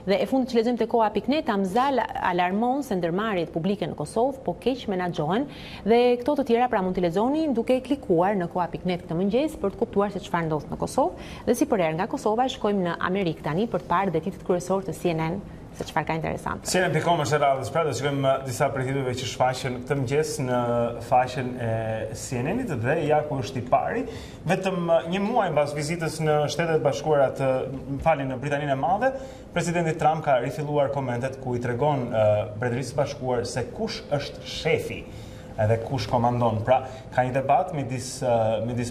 Dhe e fundit që lexojmë te koha.net, Hamza alarmon se ndërmarrjet publike në Kosovë po keq menaxhohen dhe këto të tjera pra mund t'i lexoni duke klikuar në koha.net këtë mëngjes për të kuptuar se çfarë ndodh në Kosovë. Dhe si përherë nga Kosova shkojmë në Amerikë tani për të parë detyrat kryesore të CNN se çfarë ka interesante. CNN.com është radhës pra, do shikojmë disa prej titujve që shfaqen këtë mëngjes në faqen e CNN-it dhe ja ku është i pari. Vetëm një muaj mbas vizitës në Shtetet Bashkuara në Britaninë e Madhe, presidenti Trump ka rifilluar komentet ku i tregon Mbretërisë së Bashkuar se kush është shefi edhe kush komandon. Pra, ka një debat midis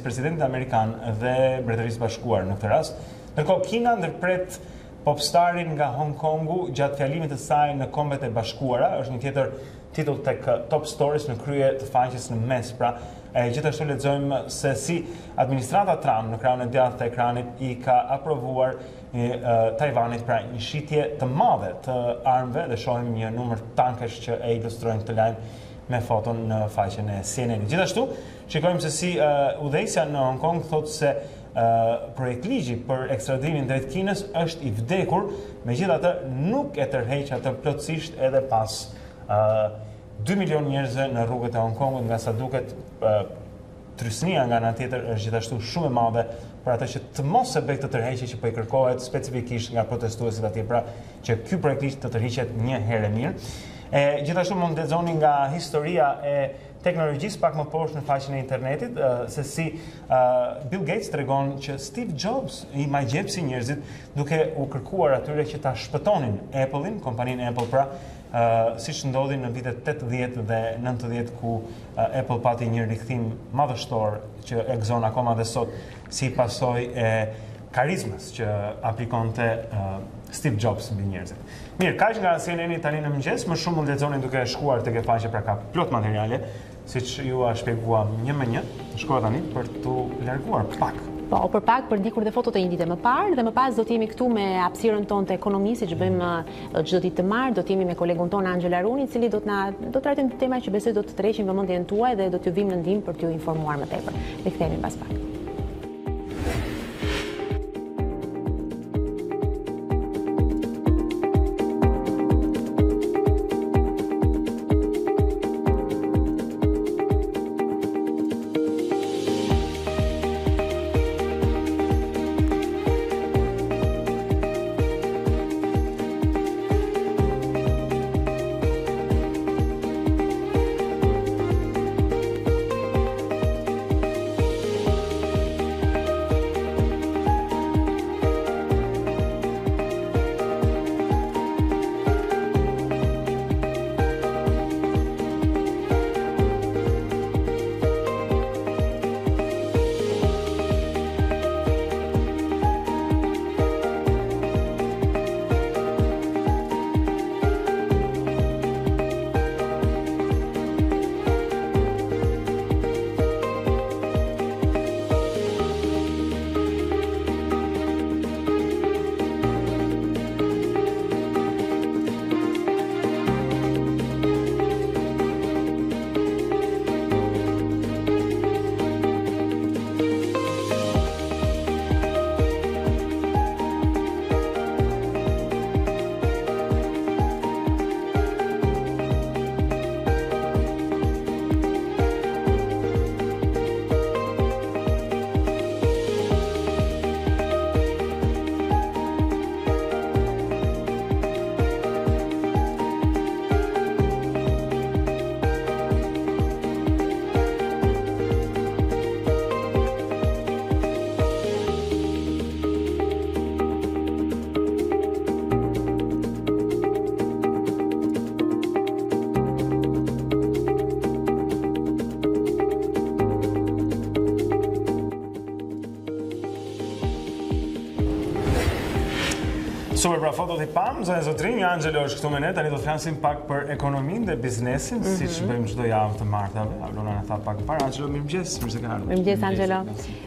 presidentit amerikan dhe Mbretërisë së Bashkuar në këtë rast. Ndërkohë Kina ndërpret popstarin nga Hong Kongu gjatë fjalimit të saj në Kombet e Bashkuara, është një tjetër titull tek Top Stories në krye të faqes në mes. Pra, gjithashtu lexojmë se si administrata Trump në krahun e djathtë të ekranit i ka aprovuar Tajvanit pra një shitje të madhe të armëve dhe shohim një numër tankesh që e ilustrojnë këtë lajm me foton në faqen e CNN. Gjithashtu shikojmë se si udhëheqësia në Hong Kong thotë se projektligji për ekstradimin drejt Kinës është i vdekur, megjithatë nuk e tërheq atë plotësisht edhe pas 2 milion njerëzve në rrugët e Hong Kongut, nga sa duket trysnia nga ana tjetër është gjithashtu shumë e madhe për atë që të mos e bëj këtë tërheqje që po i kërkohet specifikisht nga protestuesit atje, pra që ky projektligj të tërhiqet një herë mirë. Gjithashtu mund të lexoni nga historia e teknologjisë pak më poshtë në faqen e internetit, se si Bill Gates tregon që Steve Jobs i majgjepsi njerëzit duke u kërkuar atyre që ta shpëtonin Applein, kompaninë Apple pra, siç ndodhi në vitet 80 dhe 90 ku Apple pati një rikthim madhështor që e gëzon akoma dhe sot si pasojë e karizmës që aplikonte Steve Jobs mbi njerëzit. Mirë, kaq nga CNN tani në mëngjes, më shumë mund të lexoni duke shkuar tek e faqja, pra ka plot materiale, siç ju a shpjeguam një me një. Shkoj tani për t'u larguar pak. Po, për pak për ndikur dhe fotot e një dite më parë dhe më pas do t'jemi këtu me hapësirën tonë të ekonomisë, që bëjmë çdo ditë të martë, do t'jemi me kolegun tonë Angela Runi, i cili do të trajtojmë tema që besoj do të tërheqin vëmendjen tuaj dhe do t'ju vim në ndihmë për t'ju informuar më tepër. Ne kthehemi pas pak. Super, pra fotot I pam, zonë zotrinj, Angelo është këtu me ne, tani do të flasim pak për ekonominë dhe biznesin, siç bëjmë çdo javë të martave. Alona na tha pak më parë, Angelo, mirëmëngjes, mirë se ke ardhur. Mirëmëngjes, Angelo.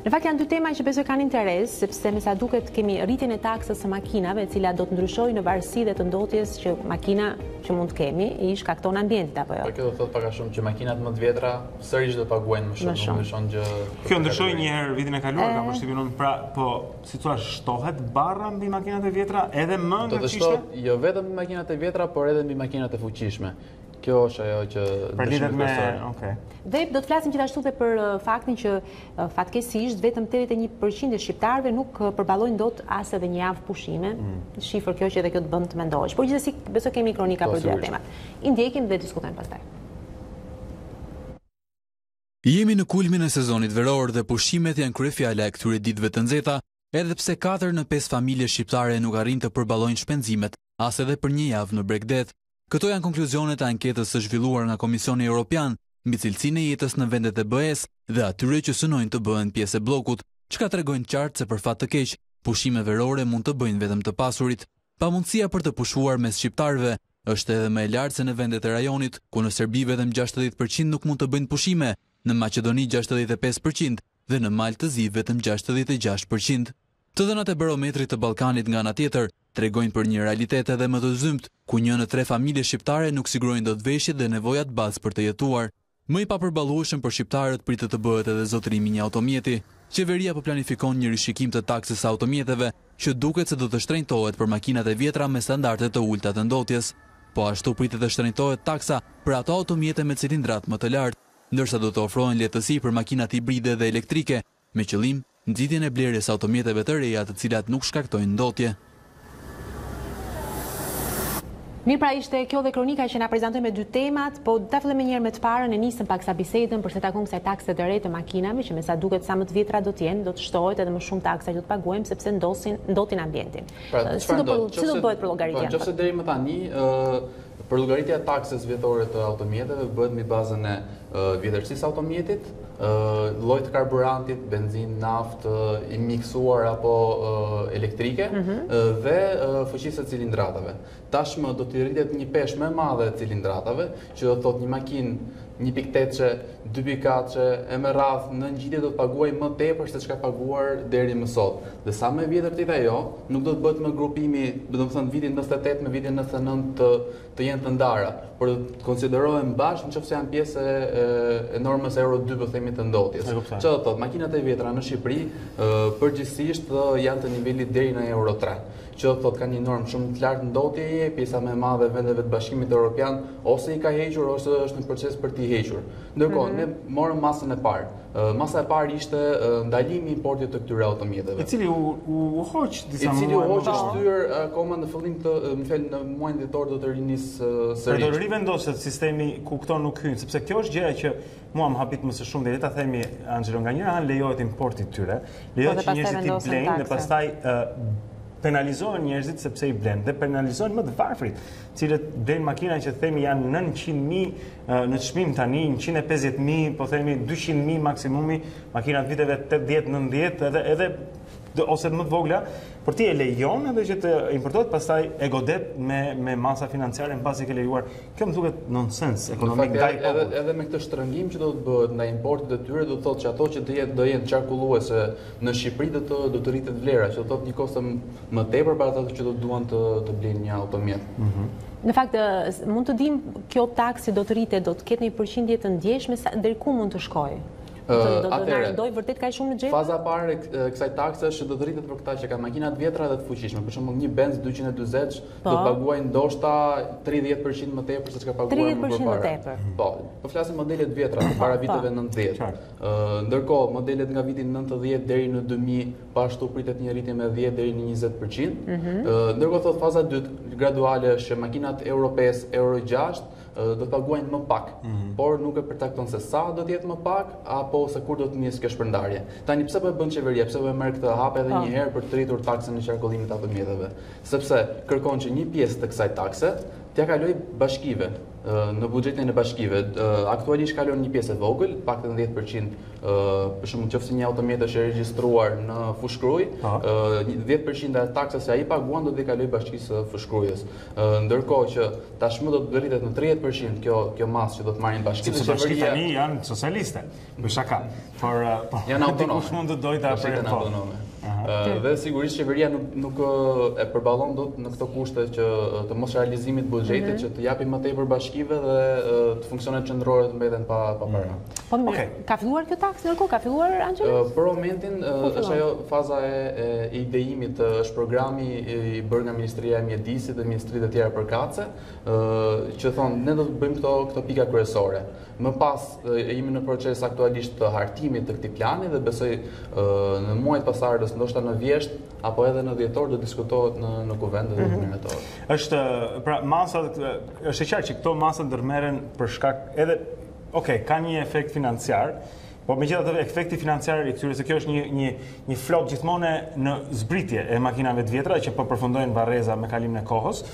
Në fakt janë dy tema që besoj kanë interes, sepse me sa duket kemi rritjen e taksës së makinave, e cila do të ndryshojë në varësi dhe të ndotjes që makina që mund të kemi I shkakton ambientit apo jo. Po kjo do thotë pak a shumë që makinat më të vjetra sërish do paguajnë më shumë, Kjo ndryshoi një herë vitin e kaluar, ka përshtypjen unë, pra, po, si thua, shtohet barra mbi makinat e vjetra edhe më do të shtohet jo vetëm mbi makinat e vjetra, por edhe mbi makinat e fuqishme. Kjo është ajo që lidhet me, okay. Dhe do të flasim gjithashtu edhe për faktin që fatkeqësisht vetëm 81% e shqiptarëve nuk përballojnë dot as edhe një javë pushime. Shifër kjo që edhe kjo të bën të mendohesh. Por gjithsesi besoj kemi kronika për dy temat. I ndjekim dhe diskutojmë pastaj. Jemi në kulmin e sezonit veror dhe pushimet janë kryefjala e këtyre ditëve të nxehta, edhe pse 4 në 5 familje shqiptare nuk arrin të përballojnë shpenzimet, as edhe për një javë në Bregdet. Këto janë konkluzionet e anketës së zhvilluar nga Komisioni Evropian mbi cilësinë e jetës në vendet e BE-s dhe atyre që synojnë të bëhen pjesë e bllokut, çka tregojnë qartë se për fat të keq, pushime verore mund të bëjnë vetëm të pasurit. Pamundësia për të pushuar mes shqiptarëve është edhe më e lartë se në vendet e rajonit, ku në Serbi vetëm 60% nuk mund të bëjnë pushime, në Maqedoni 65% dhe në Maltë të Zi vetëm 66%. Të dhënat e barometrit të Ballkanit nga ana tjetër tregojnë për një realitet edhe më të zymt, ku 1 në 3 familje shqiptare nuk sigurojnë dot veshjet dhe nevojat bazë për të jetuar. Më I papërballueshëm për shqiptarët pritet të bëhet edhe zotrimi I një automjeti. Qeveria po planifikon një rishikim të taksës së automjeteve, që duket se do të shtrenjtohet për makinat e vjetra me standarde të ulta të ndotjes. Po ashtu pritet të shtrenjtohet taksa për ato automjete me cilindrat më të lartë, ndërsa do të ofrohen lehtësi për makinat hibride dhe elektrike, me qëllim nxitjen e blerjes automjeteve të reja të cilat nuk shkaktojnë ndotje. Mirë, pra ishte kjo dhe kronika që na prezantoi me dy temat, po ta fillojmë njëherë me të parën, e nisëm pak sa bisedën për se takon kësaj takse të re të makinave, që me sa duket sa më të vjetra do të jenë, do të shtohet edhe më shumë taksa që do të paguajmë sepse ndotin ambientin. Si do bëhet për llogaritjen? Nëse deri më tani për llogaritja e taksës vjetore të automjeteve bëhet mbi bazën e vjetërsisë automjetit, llojit të karburantit, benzinë, naftë, I miksuar apo elektrike dhe fuqisë së cilindratave. Tashmë do të rritet një peshë më e madhe e cilindratave, që do të thotë një makinë 1.8, 2.4 e me radh në ngjitje do të paguaj më tepër se çka paguar deri më sot. Dhe sa më e vjetër të ajo, nuk do të bëhet më grupimi, domethënë vitin 98 me vitin 99 të jenë të ndara, por do të konsiderohen bashkë nëse janë pjesë e normës Euro 2 po themi të ndotjes. Çfarë do të thotë, makinat e vjetra në Shqipëri përgjithsisht janë të nivelit deri në Euro 3. Që do të thotë ka një normë shumë të lartë ndotjeje, pjesa më e madhe e vendeve të Bashkimit Evropian ose I ka hequr ose është në proces për t'i hequr. Ndërkohë ne morëm masën e parë. Masa e parë ishte ndalimi I importit të këtyre automjeteve. I cili u hoq disa muaj. I cili u hoq shtyr akoma në fillim në muajin dhjetor do të rinis sërish. Do të rivendoset sistemi ku këto nuk hyn, sepse kjo është gjëja që mua më hapit më së shumë deri ta themi Angelo, nga njëra anë lejohet importi I tyre, lejohet që njerëzit I blejnë dhe pastaj penalizohen njerëzit sepse I blen dhe penalizohen më të varfrit, cilët blen makina që themi janë 900.000 në çmim tani, 150.000, po themi 200.000 maksimumi, makinat viteve 80-90 edhe ose më të vogla, por ti e lejon edhe që të importohet, pastaj e godet me masa financiare mbasi ke lejuar. Kjo më duket nonsens ekonomik ndaj popullit. Edhe me këtë shtrëngim që do të bëhet ndaj importit të tyre, do të thotë që ato që do jenë qarkulluese në Shqipëri do të rritet vlera, që do të thotë një kosto më tepër për ata që do duan të blejnë një automjet. Në fakt, mund të dim kjo taksë do të rritet, do të ketë një përqindje të ndjeshme, deri ku mund të shkojë? Do të na rëndoj vërtet kaq shumë në xhep? Faza e parë e kësaj takse është që do të rritet për këta që kanë makinat vjetra dhe të fuqishme. Për shembull, një Benz 240 do të paguajnë ndoshta 30% më tepër se çka paguajnë më parë. 30% më tepër. Po flasim modelet vjetra para viteve 90. Ndërkohë, modelet nga viti 90 deri në 2000 po ashtu pritet një rritje me 10 deri në 20%. Ndërkohë thot faza e dytë graduale është që makinat Euro 5, Euro 6 do të paguajnë më pak, por nuk e përcakton se sa do të jetë më pak apo se kur do të nisë kjo shpërndarje. Tani pse po e bën qeveria, pse po e merr këtë hap edhe një herë për të rritur taksën e qarkullimit të automjeteve? Sepse kërkon që një pjesë të kësaj takse t'ja kaloj bashkive, në buxhetin e bashkive. Aktualisht kalon një pjesë e vogël, pak të 10%, për shembull nëse një automjet është regjistruar në fushkruj, 10% e taksës që ai paguan do t'i kaloj bashkisë së fushkrujës. Ndërkohë që tashmë do të rritet në 30% kjo masë që do të marrin bashkitë. Sepse bashkitë tani janë socialiste, për shaka. Por janë autonome. Dikush mund të dojë ta bashkitën autonome. Dhe sigurisht qeveria nuk e përballon dot në këto kushte që të mos realizimit buxhetit që të japi më tepër bashkive dhe të funksionet qendrore të mbeten pa para. Po mirë, ka filluar kjo taksë ndërkohë? Ka filluar Angela? Për momentin është ajo faza e idejimit, është programi i bërë nga Ministria e Mjedisit dhe ministritë e tjera përkatëse, që thonë ne do të bëjmë këto pika kryesore. Më pas jemi në proces aktualisht të hartimit të këtij plani dhe besoj në muajt pasardhës, ndoshta në vjesht apo edhe në dhjetor do diskutohet në kuvend dhe do miratohet. Është pra masa është e qartë që këto masa ndërmerren për shkak edhe ka një efekt financiar. Po megjithatë efekti financiar i këtyre, se kjo është një flot gjithmonë në zbritje e makinave të vjetra që po përfundojnë varreza me kalimin e kohës.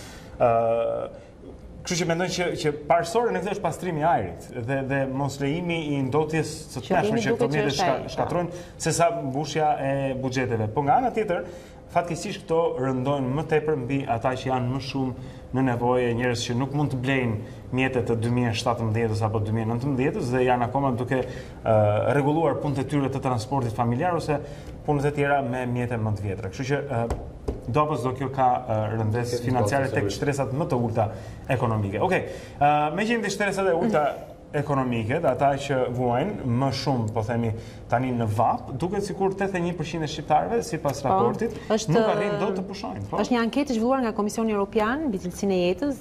Kështu që mendoj që parësore në këtë është pastrimi i ajrit dhe mos lejimi i ndotjes së tashme që këto mjete shkatrojnë sesa mbushja e buxheteve. Po nga ana tjetër, fatkeqësisht këto rëndojnë më tepër mbi ata që janë më shumë në nevojë, njerëz që nuk mund të blejnë mjetet të 2017 apo 2019 dhe janë akoma duke rregulluar punët e tyre të transportit familjar ose punët e tjera me mjete më të vjetra. Kështu që do apo s'do kjo ka rëndes financiare tek shtresat më të ulta ekonomike. Me që jemi shtresat e ulta ekonomike, dhe ata që vuajnë më shumë, po themi, tani në vap, duket sikur 81% e shqiptarëve, sipas raportit, nuk arrin dot të pushojnë. Është një anketë zhvilluar nga Komisioni Evropian mbi cilësinë e jetës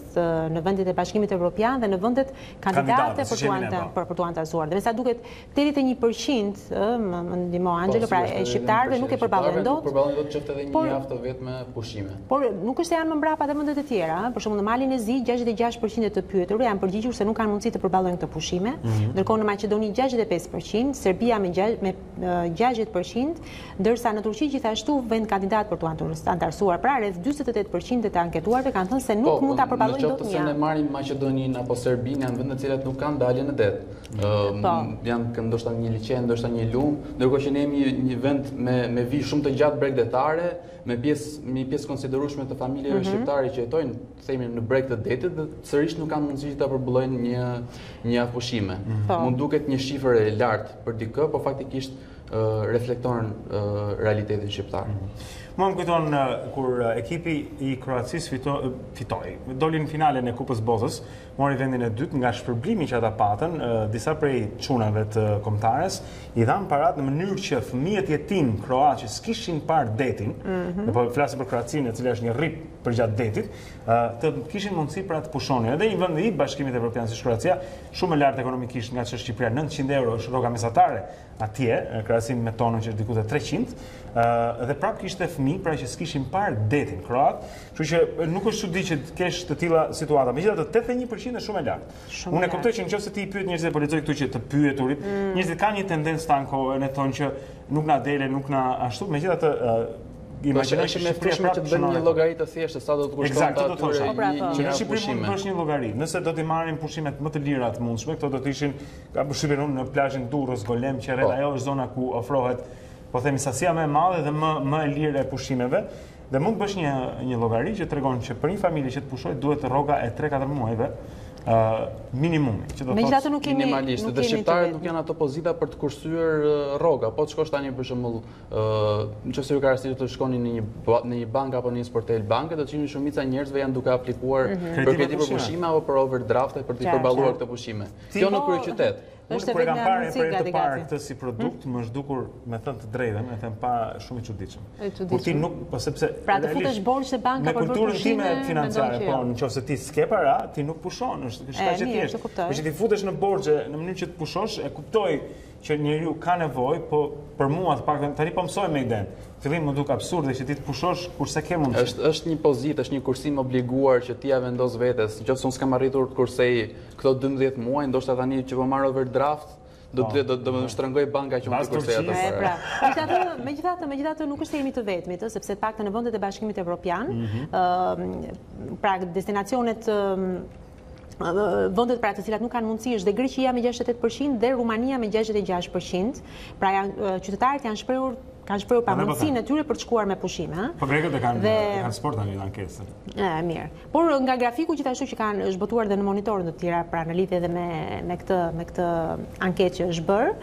në vendet e Bashkimit Evropian dhe në vendet kandidate për tu antarësuar. Dhe me sa duket 81%, më ndihmo Angelo, pra e shqiptarëve nuk e përballojnë dot. Përballojnë dot qoftë edhe një javë vetëm me pushime. Por nuk është se janë më mbrapa te vendet e tjera, për shembull në Malin e Zi, 66% të pyeturve janë përgjigjur se nuk kanë mundësi të përballojnë këtë pushime, ndërkohë në Maqedoni 65%, Serbia me 60%, ndërsa në Turqi gjithashtu vend kandidat për të antarësuar, pra rreth 48% të anketuarve kanë thënë se nuk mund ta përballojnë dot një. Nëse ne marrim Maqedoninë apo Serbinë, janë vende të cilat nuk kanë dalje në det. Janë ndoshta një liçen, ndoshta një lum, ndërkohë që ne jemi një vend me vijë shumë të gjatë bregdetare, me pjesë konsiderueshme të familjeve shqiptare që jetojnë themi në breg të detit dhe sërish nuk kanë mundësi që ta përballojnë një javë pushime. Mund duket një shifër e lartë për dikë, po faktikisht reflekton realitetin shqiptar. Mua më kujton kur ekipi i Kroacisë fitoi. Doli në finalen e Kupës Botës, mori vendin e dytë nga shpërblimi që ata patën, disa prej çunave të kombëtares i dhanë parat në mënyrë që fëmijët jetim kroatë që s'kishin parë detin, po flasim për Kroacinë, e cila është një rrip përgjatë detit, të kishin mundësi pra të pushonin. Edhe një vend i Bashkimit Evropian si Kroacia, shumë e lartë ekonomikisht nga ç'është Shqipëria, 900 euro është rroga mesatare atje, krahasim me tonën që është diku te 300, dhe prapë kishte fëmijë pra që s'kishin parë detin kroat, kështu që nuk është çudi që të kesh të tilla situata. Megjithatë 81% është shumë e lartë. Unë e kuptoj që nëse ti i pyet njerëzit, po lexoj këtu që të pyeturit, njerëzit kanë një tendencë të ankohen, e thonë që nuk na dele, nuk na ashtu, megjithatë imagjinoj që me frikë që të bëjmë një llogari të thjeshtë sa do të kushton ta që në Shqipëri mund të bësh një llogari. Nëse do t'i marrin pushimet më të lira të mundshme, këto do të ishin ka përshtypjen unë në plazhin Durrës, Golem, Qerret, ajo është zona ku ofrohet, po themi sasia më e madhe dhe më e lirë e pushimeve. Dhe mund të bësh një llogari që tregon që për një familje që të pushojë duhet rroga e 3-4 muajve minimumi, që do të thotë minimalisht. Dhe shqiptarët nuk janë ato pozita për të kursyer rroga, po të shkosh tani për shembull, nëse ju ka rasti të shkoni në një bankë apo në një sportel banke, do të shihni shumica njerëzve janë duke aplikuar për kredi për pushime apo për overdrafte për të përballuar këto pushime. Kjo në kryeqytet. Unë kur e kam parë të parë këtë si produkt, më është dukur, me thënë të drejtën, e them pa shumë i çuditshëm. Kur ti nuk, po sepse pra të futesh borxh te banka për kulturën time financiare, po nëse ti s'ke para, ti nuk pushon, është kaq e thjeshtë. Po që ti futesh në borxhe në mënyrë që të pushosh, e kuptoj që njeriu ka nevojë, po për mua të paktën tani po mësoj me idenë. Fillim më duk absurde që ti të pushosh kurse ke mundësi. Është një pozitë, është një kursim obliguar që ti ja vendos vetes. Nëse unë s'kam arritur të kursej këto 12 muaj, ndoshta tani që po marr overdraft, do më shtrëngoj banka që unë të kursej atë para. Megjithatë nuk është se jemi të vetmit, sepse të paktën në vendet e Bashkimit Evropian, pra destinacionet vendet pra të cilat nuk kanë mundësi është dhe Greqia me 68% dhe Rumania me 66%. Pra qytetarët kanë shprehur pamundësinë e tyre për të shkuar me pushime. Po grekët e kanë sport tani në ankesën. Mirë. Por nga grafiku gjithashtu që kanë është botuar edhe në monitorën të tjera, pra në lidhje edhe me këtë anketë që është bërë.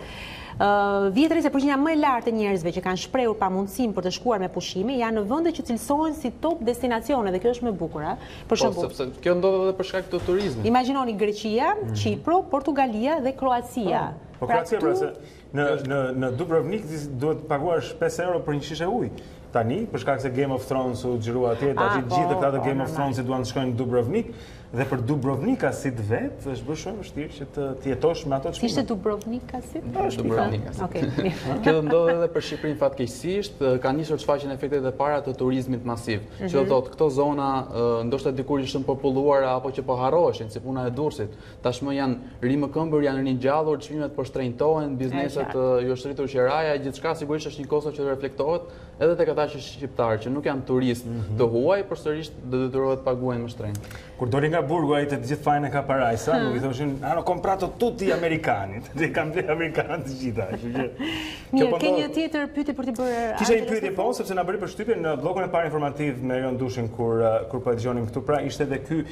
Vjetëri se përgjigja më e lartë e njerëzve që kanë shprehur pamundësinë për të shkuar me pushime janë në vende që cilësohen si top destinacione dhe kjo është më e bukur, për shembull. Po, sepse kjo ndodh edhe për shkak të turizmit. Imagjinoni Greqia, Çipro, Portugalia dhe Kroacia. Po Kroacia pra se në Dubrovnik duhet të paguash 5 euro për një shishe ujë. Tani, për shkak se Game of Thrones u xhirua atje, tash gjithë këta të Game of Thrones duan të shkojnë në Dubrovnik. Dhe për Dubrovnikasit vetë është bërë shumë vështirë që të jetosh me ato çmime. Ishte Dubrovnikasit? Dubrovnikasit. Okej. Kjo ndodh edhe për Shqipërinë fatkeqësisht, ka nisur të shfaqen efektet e para të turizmit masiv. Që do thotë këto zona ndoshta dikur ishin populluara apo që po harroheshin, si puna e Durrësit, tashmë janë rimëkëmbur, janë ringjallur, çmimet po shtrenjtohen, bizneset jo shtritur qeraja, gjithçka sigurisht është një kosto që reflektohet edhe tek ata që shqiptarë që nuk janë turistë të huaj, por sërish do detyrohet të paguajnë më shtrenjtë. Kur doli nga burgu ai të gjithë fajin e ka parajsa, nuk i thoshin, "Hanno comprato tutti americanit." Dhe kanë blerë amerikanët të gjitha, kështu që. Mirë, ke një tjetër pyetje për të bërë? Kisha një pyetje po, sepse na bëri përshtypje në bllokun e parë informativ me Erion Dushin kur po e dëgjonim këtu, pra ishte edhe ky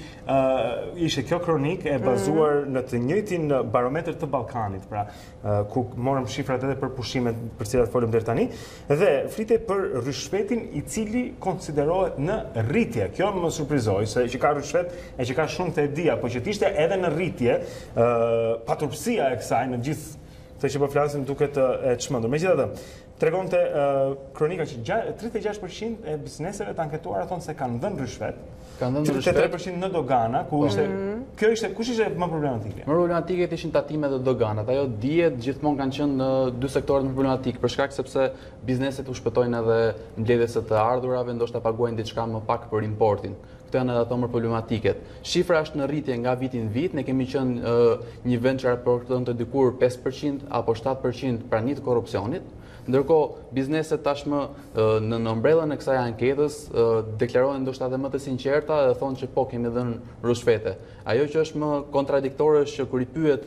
ishte kjo kronikë e bazuar në të njëjtin barometër të Ballkanit, pra ku morëm shifrat edhe për pushimet për cilat folëm deri tani, dhe flitej për rishpetin i cili konsiderohet në rritje. Kjo më surprizoi se që ka rishpet e që ka shumë të e dia, po që t'ishte edhe në rritje, paturpsia e kësaj në gjithë të që po flasim duket e çmendur. Megjithatë, tregonte kronika që 36% e bizneseve të anketuara thonë se kanë dhënë rishpet. 33% në dogana, ku ishte kjo ishte kush ishte më problematike? Më problematike ishin tatimet dhe doganat. Ajo dihet gjithmonë kanë qenë në dy sektorët më problematik, për shkak sepse bizneset u shpëtojnë edhe mbledhjes së të ardhurave, ndoshta paguajnë diçka më pak për importin. Këto janë edhe ato më problematiket. Shifra është në rritje nga viti në vit, ne kemi qenë një vend që raportonte dikur 5% apo 7% prani të korrupsionit. Ndërkohë, bizneset tashmë në ombrellën e kësaj anketës deklarohen ndoshta edhe më të sinqerta dhe thonë që po kemi dhënë rishpete. Ajo që është më kontradiktore është që kur i pyet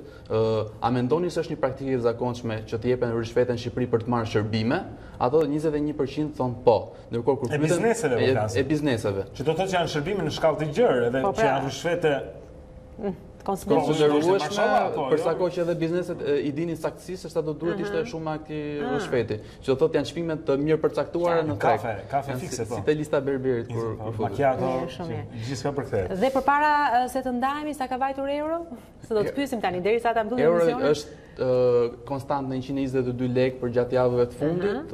a mendoni se është një praktikë e zakonshme që të jepen rishpete në Shqipëri për të marrë shërbime, ato 21% thonë po. Ndërkohë kur pyeten e bizneseve. Që do të thotë që janë shërbime në shkallë të gjerë edhe që janë rishpete konsiderueshme, përsa kohë që edhe bizneset i dinin saktësisht se ato duhet ishte shumë akti rishpeti. Që do thotë janë çmime të mirë përcaktuara në treg. Kafe fikse po. Si te lista berberit kur macchiato, gjithçka përkthehet. Dhe përpara se të ndajemi sa ka vajtur euro, se do të pyesim tani derisa ta mbyllim emisionin. Euro është konstant në 122 lekë për gjatë javëve të fundit.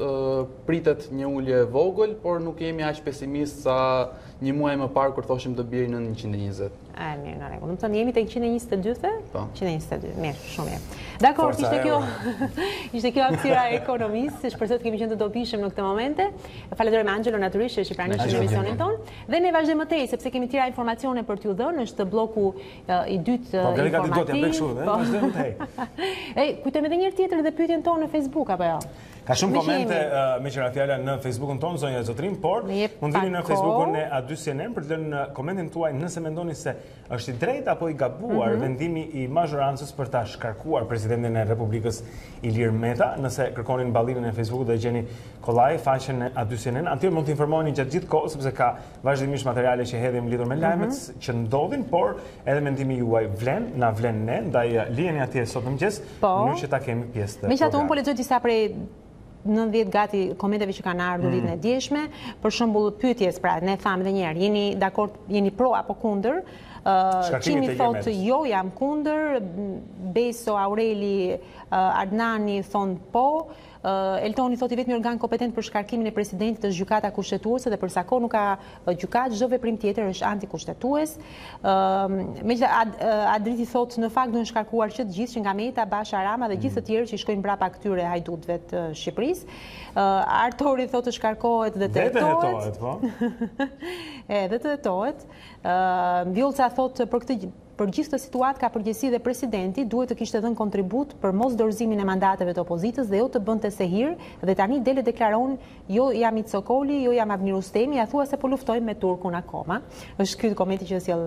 Pritet një ulje vogël, por nuk jemi aq pesimist sa një muaj më parë kur thoshim të bjerë në 120. Mirë, në rregull. Do të thonë jemi tek 122? Po. 122. Mirë, shumë mirë. Dakor, ishte kjo hapësira e ekonomisë, shpresoj të kemi qenë të dobishëm në këtë momente. Falenderoj Angelo natyrisht që është i pranishëm në emisionin ton. Dhe ne vazhdojmë më tej sepse kemi tira informacione për t'ju dhënë, është bloku i dytë informativ. Kujtojmë edhe një herë tjetër dhe pyetjen tonë në Facebook apo jo? Ka shumë komente me qëra fjalla në Facebookun tonë, zonja e zotrim, por mund vini në Facebookun e A2CNN për të lënë komentin tuaj nëse mendoni se është i drejt apo i gabuar vendimi i mazhorancës për ta shkarkuar presidentin e Republikës Ilir Meta. Nëse kërkoni në ballinën e Facebookut dhe gjeni kollaj faqen e A2CNN, aty mund të informoheni gjatë gjithë kohës sepse ka vazhdimisht materiale që hedhim lidhur me lajmet që ndodhin, por edhe mendimi juaj na vlen ne, ndaj lijeni atje sot në mëngjes, në që ta kemi pjesë të programit. Unë po lexoj disa prej 90 gati komenteve që kanë ardhur ditën e djeshme, për shembull pyetjes, pra ne thamë edhe një herë, jeni dakord, jeni pro apo kundër? Qimi thotë jo, jam kundër, Beso, Aureli, Adnani thonë po, Eltoni thotë i vetmi organ kompetent për shkarkimin e presidentit është gjykata kushtetuese dhe përsa kohë nuk ka gjykatë, çdo veprim tjetër është antikushtetues. Adriti thotë në fakt duhen shkarkuar që të gjithë që nga Meta, Basha Rama dhe gjithë të tjerë që i shkojnë brapa këtyre hajdutëve të Shqipërisë. Artori thotë të shkarkohet dhe të hetohet. Dhe të hetohet. Vjollca thotë për këtë për gjithë këtë situatë ka përgjegjësi dhe presidenti duhet të kishte dhënë kontribut për mos dorëzimin e mandateve të opozitës dhe jo të bënte sehir dhe tani dele deklaron jo jam Iç Sokoli, jo jam Abni Rustemi, ja thua se po luftojmë me Turkun akoma. Është ky komenti që sjell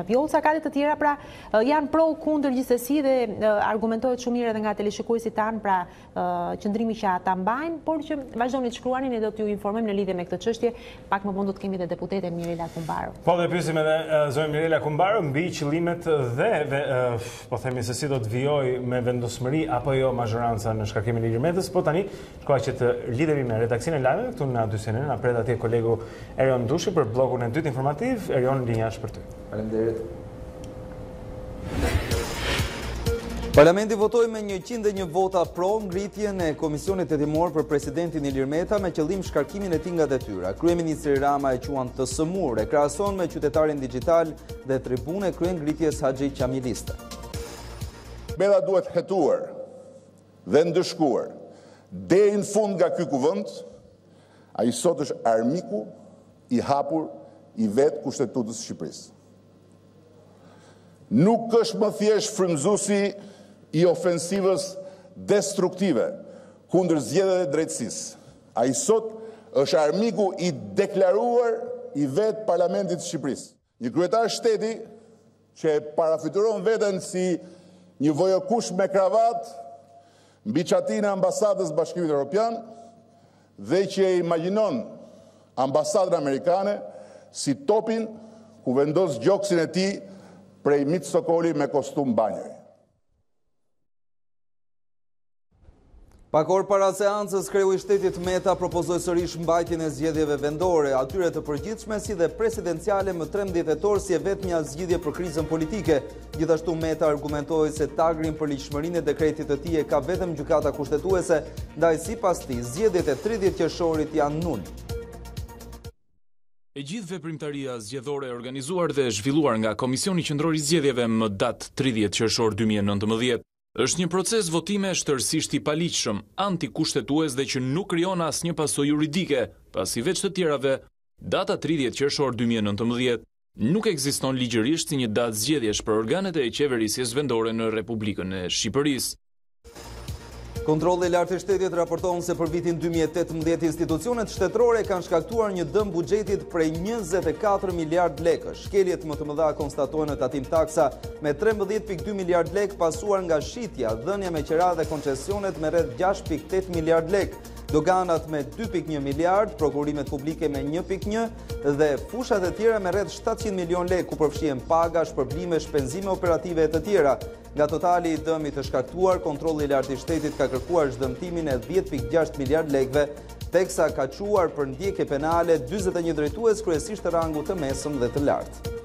Vjollca, ka të tjera pra janë pro kundër gjithsesi dhe argumentohet shumë mirë edhe nga teleshikuesit tanë pra qëndrimi që ata mbajnë, por që vazhdoni të shkruani, ne do t'ju informojmë në lidhje me këtë çështje. Pak më vonë do të kemi edhe deputete Mirela Kumbaru. Po dhe pyesim edhe zonën Mirela Kumbaru mbi qëllimet dhe po themi se si do të vijoj me vendosmëri apo jo mazhoranca në shkarkimin e Ilir Metës, po tani shkoa që të lidhemi me redaksionin e lajmeve këtu në A2 na pret atje kolegu Erion Dushi për bllokun e dytë informativ. Erion, linja është për ty. Faleminderit. Parlamenti votoi me 101 vota pro ngritjen e Komisionit Hetimor për presidentin Ilir Meta me qëllim shkarkimin e tij nga detyra. Kryeministri Rama e quan të sëmur, e krahason me qytetarin digjital dhe tribune kryen ngritjes Haxhi Qamiliste. Meta duhet hetuar dhe ndëshkuar deri në fund nga ky kuvend. Ai sot është armiku i hapur i vetë Kushtetutës së Shqipërisë. Nuk është më thjesht frymëzuesi i ofensivës destruktive kundër zgjedhjeve të drejtësisë. Ai sot është armiku i deklaruar i vetë Parlamentit të Shqipërisë. Një kryetar shteti që parafituron veten si një vojokush me kravat mbi çatinë e ambasadës Bashkimit Evropian dhe që e imagjinon ambasadën amerikane si topin ku vendos gjoksin e tij prej Iç Sokoli me kostum banjëri. Pak orë para seancës, kreu i shtetit Meta propozoi sërish mbajtjen e zgjedhjeve vendore, atyre të përgjithshme si dhe presidenciale më 13 tetor si e vetmja zgjidhje për krizën politike. Gjithashtu Meta argumentoi se tagrin për ligjshmërinë e dekretit të tij e ka vetëm gjykata kushtetuese, ndaj sipas tij zgjedhjet e 30 qershorit janë nul. E gjithë veprimtaria zgjedhore e organizuar dhe zhvilluar nga Komisioni Qendror i Zgjedhjeve më datë 30 qershor 2019 është një proces votime shtërsisht i paligjshëm, antikushtetues dhe që nuk krijon asnjë pasojë juridike, pasi veç të tjerave, data 30 qershor 2019 nuk ekziston ligjërisht si një datë zgjedhjesh për organet e qeverisjes vendore në Republikën e Shqipërisë. Kontrolli i lartë i shtetit raporton se për vitin 2018 institucionet shtetërore kanë shkaktuar një dëm buxhetit prej 24 miliard lekësh. Shkeljet më të mëdha konstatohen në tatim taksa me 13.2 miliard lek pasuar nga shitja, dhënia me qira dhe koncesionet me rreth 6.8 miliard lek, doganat me 2.1 miliard, prokurimet publike me 1.1 dhe fushat e tjera me rreth 700 milion lek, ku përfshihen paga, shpërblime, shpenzime operative e të tjera. Nga totali i dëmit të shkaktuar, kontrolli i lartë i shtetit ka kërkuar zhdëmtimin e 10.6 miliard lekëve, teksa ka quar për ndjekje penale 41 drejtues kryesisht të rangut të mesëm dhe të lartë.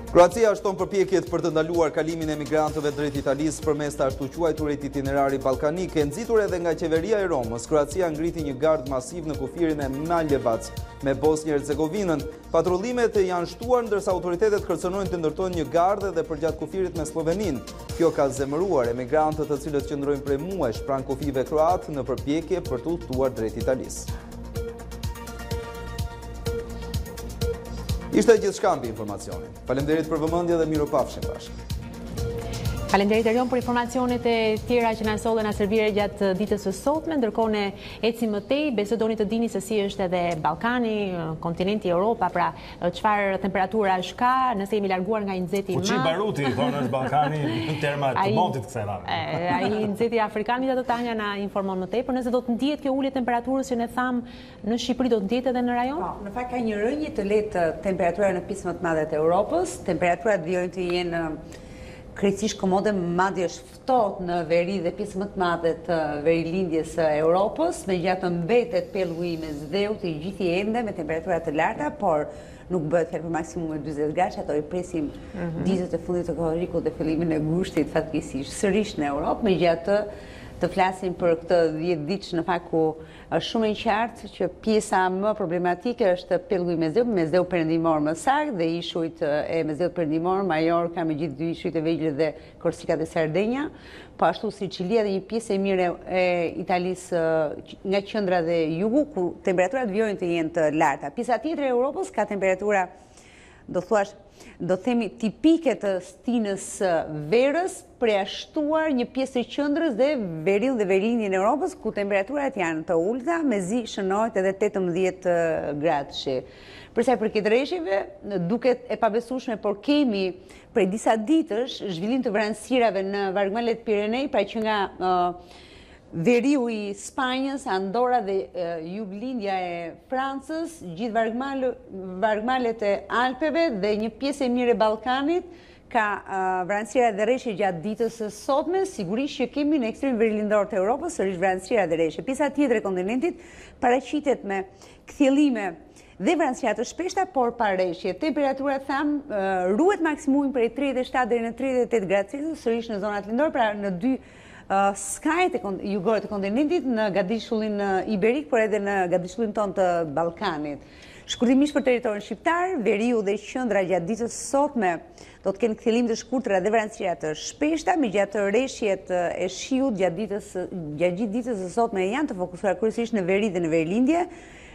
Kroacia shton përpjekjet për të ndaluar kalimin e migrantëve drejt Italisë përmes të ashtu quajturit itinerari ballkanik, e nxitur edhe nga qeveria e Romës. Kroacia ngriti një gard masiv në kufirin e Maljevac me Bosnjë-Hercegovinën. Patrullimet janë shtuar ndërsa autoritetet kërcënojnë të ndërtojnë një gardë edhe përgjat kufirit me Sloveninë. Kjo ka zemëruar emigrantët të cilët qëndrojnë prej muesh pranë kufive kroat në përpjekje për të udhëtuar drejt Italisë. Ishte gjithçka mbi informacionin. Faleminderit për vëmendje dhe miropafshim bashkë. Faleminderit Erion për informacionet e tjera që na sollen na servire gjatë ditës së sotme, ndërkohë ne ecim më tej, besoj doni të dini se si është edhe Ballkani, kontinenti Europa, pra çfarë temperaturash ka, nëse jemi larguar nga një nxehti i madh. Fuçi baruti thonë është Ballkani në terma të montit kësaj radhe. Ai nxehti afrikan do Tanja na informon më tej, por nëse do të ndihet kjo ulje temperaturës që ne tham në Shqipëri do të ndihet edhe në rajon? Po, në fakt ka një rënje të lehtë temperatura në pjesë më të madhe të Europës, temperaturat vijojnë të jenë krejtësisht komode, madje është ftohtë në veri dhe pjesë më të madhe të verilindjes së Europës, megjithatë mbetet pellgu i mesdheut i gjithë ende me temperatura të larta, por nuk bëhet fjalë për maksimum 40 gradë, ato i presim ditët e fundit të korrikut dhe fillimin e gushtit fatkeqësisht sërish në Europë, megjithatë të flasim për këtë 10 ditë në fakt ku është shumë e qartë që pjesa më problematike është pellgu i mesdheu perëndimor më saktë dhe ishujt e mesdheut perëndimor, Majorka me gjithë dy ishujt e vegjël dhe Korsika dhe Sardenja, po ashtu Sicilia dhe një pjesë e mirë e Italisë nga qendra dhe jugu ku temperaturat vijojnë të jenë të larta. Pjesa tjetër e Europës ka temperatura do themi tipike të stinës verës, preashtuar një pjesë të qendrës dhe verill dhe verilinjën e Europës, ku temperaturat janë të ulta, mezi shënohet edhe 18 gradëshi. Përsa i përket rreshjeve, duket e pabesueshme, por kemi prej disa ditësh zhvillim të vranësirave në vargmalet Pirenej, pra që nga veriu i Spanjës, Andorra dhe juglindja e Francës, gjithë vargmalet e Alpeve dhe një pjesë e mirë e Ballkanit ka vranësira dhe rreshje gjatë ditës së sotme. Sigurisht që kemi në ekstrem verilindor të Europës sërish vranësira dhe rreshje. Pjesa tjetër e kontinentit paraqitet me kthjellime dhe vranësira të shpeshta, por pa rreshje. Temperatura ruhet maksimumi prej 37 deri në 38 gradë Celsius, sërish në zonat lindore, pra në dy skajet jugore të kontinentit, në gadishullin iberik, por edhe në gadishullin ton të Ballkanit. Shkurtimisht për territorin shqiptar, veriu dhe qendra gjatë ditës sotme do të kenë kthjellim të shkurtra dhe vranësira të shpeshta, megjithatë rreshjet e shiut gjatë gjithë ditës së sotme janë të fokusuar kryesisht në veri dhe në verilindje.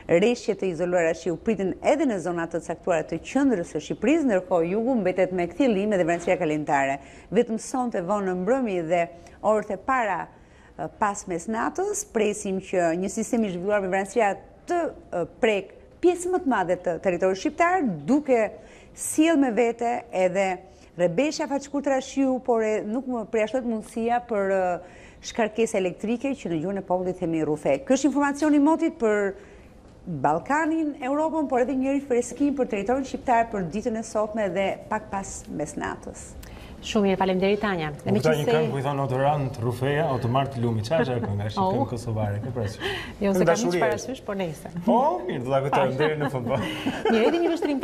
Rreshje të izoluara shiu priten edhe në zonat të caktuara të qendrës së Shqipërisë, ndërkohë jugu mbetet me kthjellime dhe vranësira kalendare. Vetëm sonte vonë në mbrëmje dhe orët e para pas mesnatës, presim që një sistem i zhvilluar me vranësira të prek pjesë më të madhe të territorit shqiptar, duke sjell me vete edhe rrebeshja faqkurtra shiu, por nuk më përjashtohet mundësia për shkarkesa elektrike që në gjuhën e popullit themi rrufe. Ky është informacioni i motit për Ballkanin, Europën, por edhe një rifreskim për territorin shqiptar për ditën e sotme dhe pak pas mesnatës. Shumë mirë, faleminderit Tanja. Një këngë ku i thonë odorant rufeja, automar të lumi. Çfarë është kënga? Është këngë kosovare, ke parasysh? Jo, se kam hiç parasysh, por nejse. Po, mirë, do ta kujtojmë deri në fund. Mirë, edhe një vështrim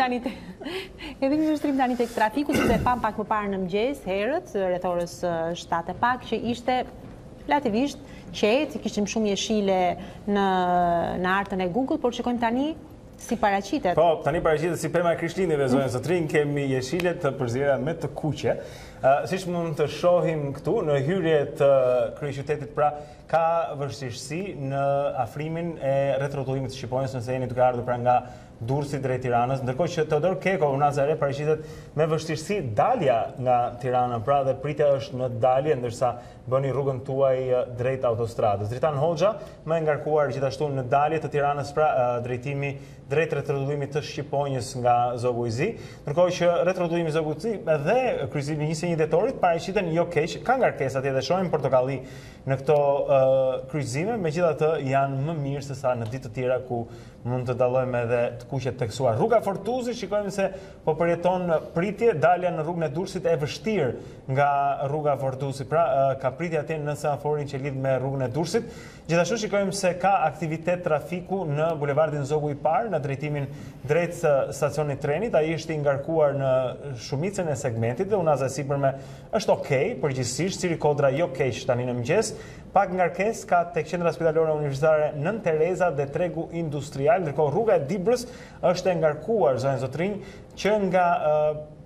tani tek trafiku, sepse pam pak më parë në mëngjes, herët, rreth orës 7 e pak, që ishte relativisht qetë, kishim shumë jeshile në artën e Google, por shikojmë tani si paraqitet. Po, tani paraqitet si pema e Krishtlindjeve, zonën Zotrin, kemi jeshile të përzira me të kuqe. Siç mund të shohim këtu në hyrje të kryeqytetit, pra ka vështirësi në afrimin e rrethrotullimit të Shqiponjës nëse jeni duke ardhur pra nga Durrësi drejt Tiranës, ndërkohë që Teodor Keko, unaza e re, paraqitet me vështirësi dalja nga Tirana, pra dhe pritja është në dalje, ndërsa bëni rrugën tuaj drejt autostradës. Dritan Hoxha, më ngarkuar gjithashtu në dalje të Tiranës, pra drejtimi drejt rrethrotullimit të Shqiponjës nga Zogu i Zi, ndërkohë që rrethrottullimi Zogu i Zi dhe kryqëzimi 21 dhjetorit paraqiten jo keq, ka ngarkesa dhe shohim portokalli në këto kryqëzime, megjithatë janë më mirë se sa në ditë të tjera ku mund të dallojmë edhe të kuqet teksuar. Rruga Fortuzi, shikojmë se po përjeton pritje, dalja në rrugën e Durrësit e vështirë nga rruga Fortuzi, pra ka pritje atje në semaforin që lidh me rrugën e Durrësit. Gjithashtu shikojmë se ka aktivitet trafiku në bulevardin Zogu i Parë, në drejtimin drejt stacionit trenit, ai është i ngarkuar në shumicën e segmentit dhe unaza e sipërme është okej, përgjithsisht si kodra jo keq tani në mëngjes. Pak ngarkesë ka tek qendra spitalore universitare Nën Tereza dhe tregu industrial, ndërkohë rruga e Dibrës është e ngarkuar, zonën Zotrinj, që nga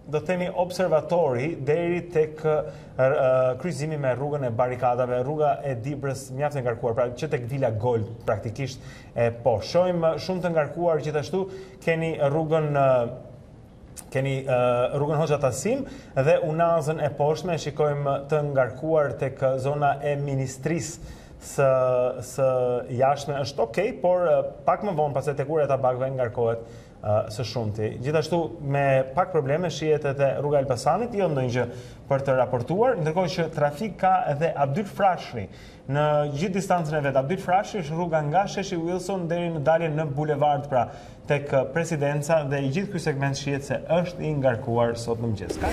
do të themi observatori deri tek kryqëzimi me rrugën e barikadave, rruga e Dibrës mjaft e ngarkuar, pra që tek Vila Gold praktikisht e poshtë. Shohim shumë të ngarkuar gjithashtu, keni rrugën Hoxha Tasim dhe unazën e poshtme, shikojmë të ngarkuar tek zona e ministrisë së jashtme është okej, por pak më vonë pas tek ura e tabakëve ngarkohet së shumti. Gjithashtu me pak probleme shihet edhe rruga Elbasanit, jo ndonjë për të raportuar, ndërkohë që trafik ka edhe Abdyl Frashëri. Në gjithë distancën e vet, Abdyl Frashëri është rruga nga Sheshi Wilson deri në daljen në bulevard, pra tek Presidenca, dhe i gjithë ky segment shihet se është i ngarkuar sot në mëngjes.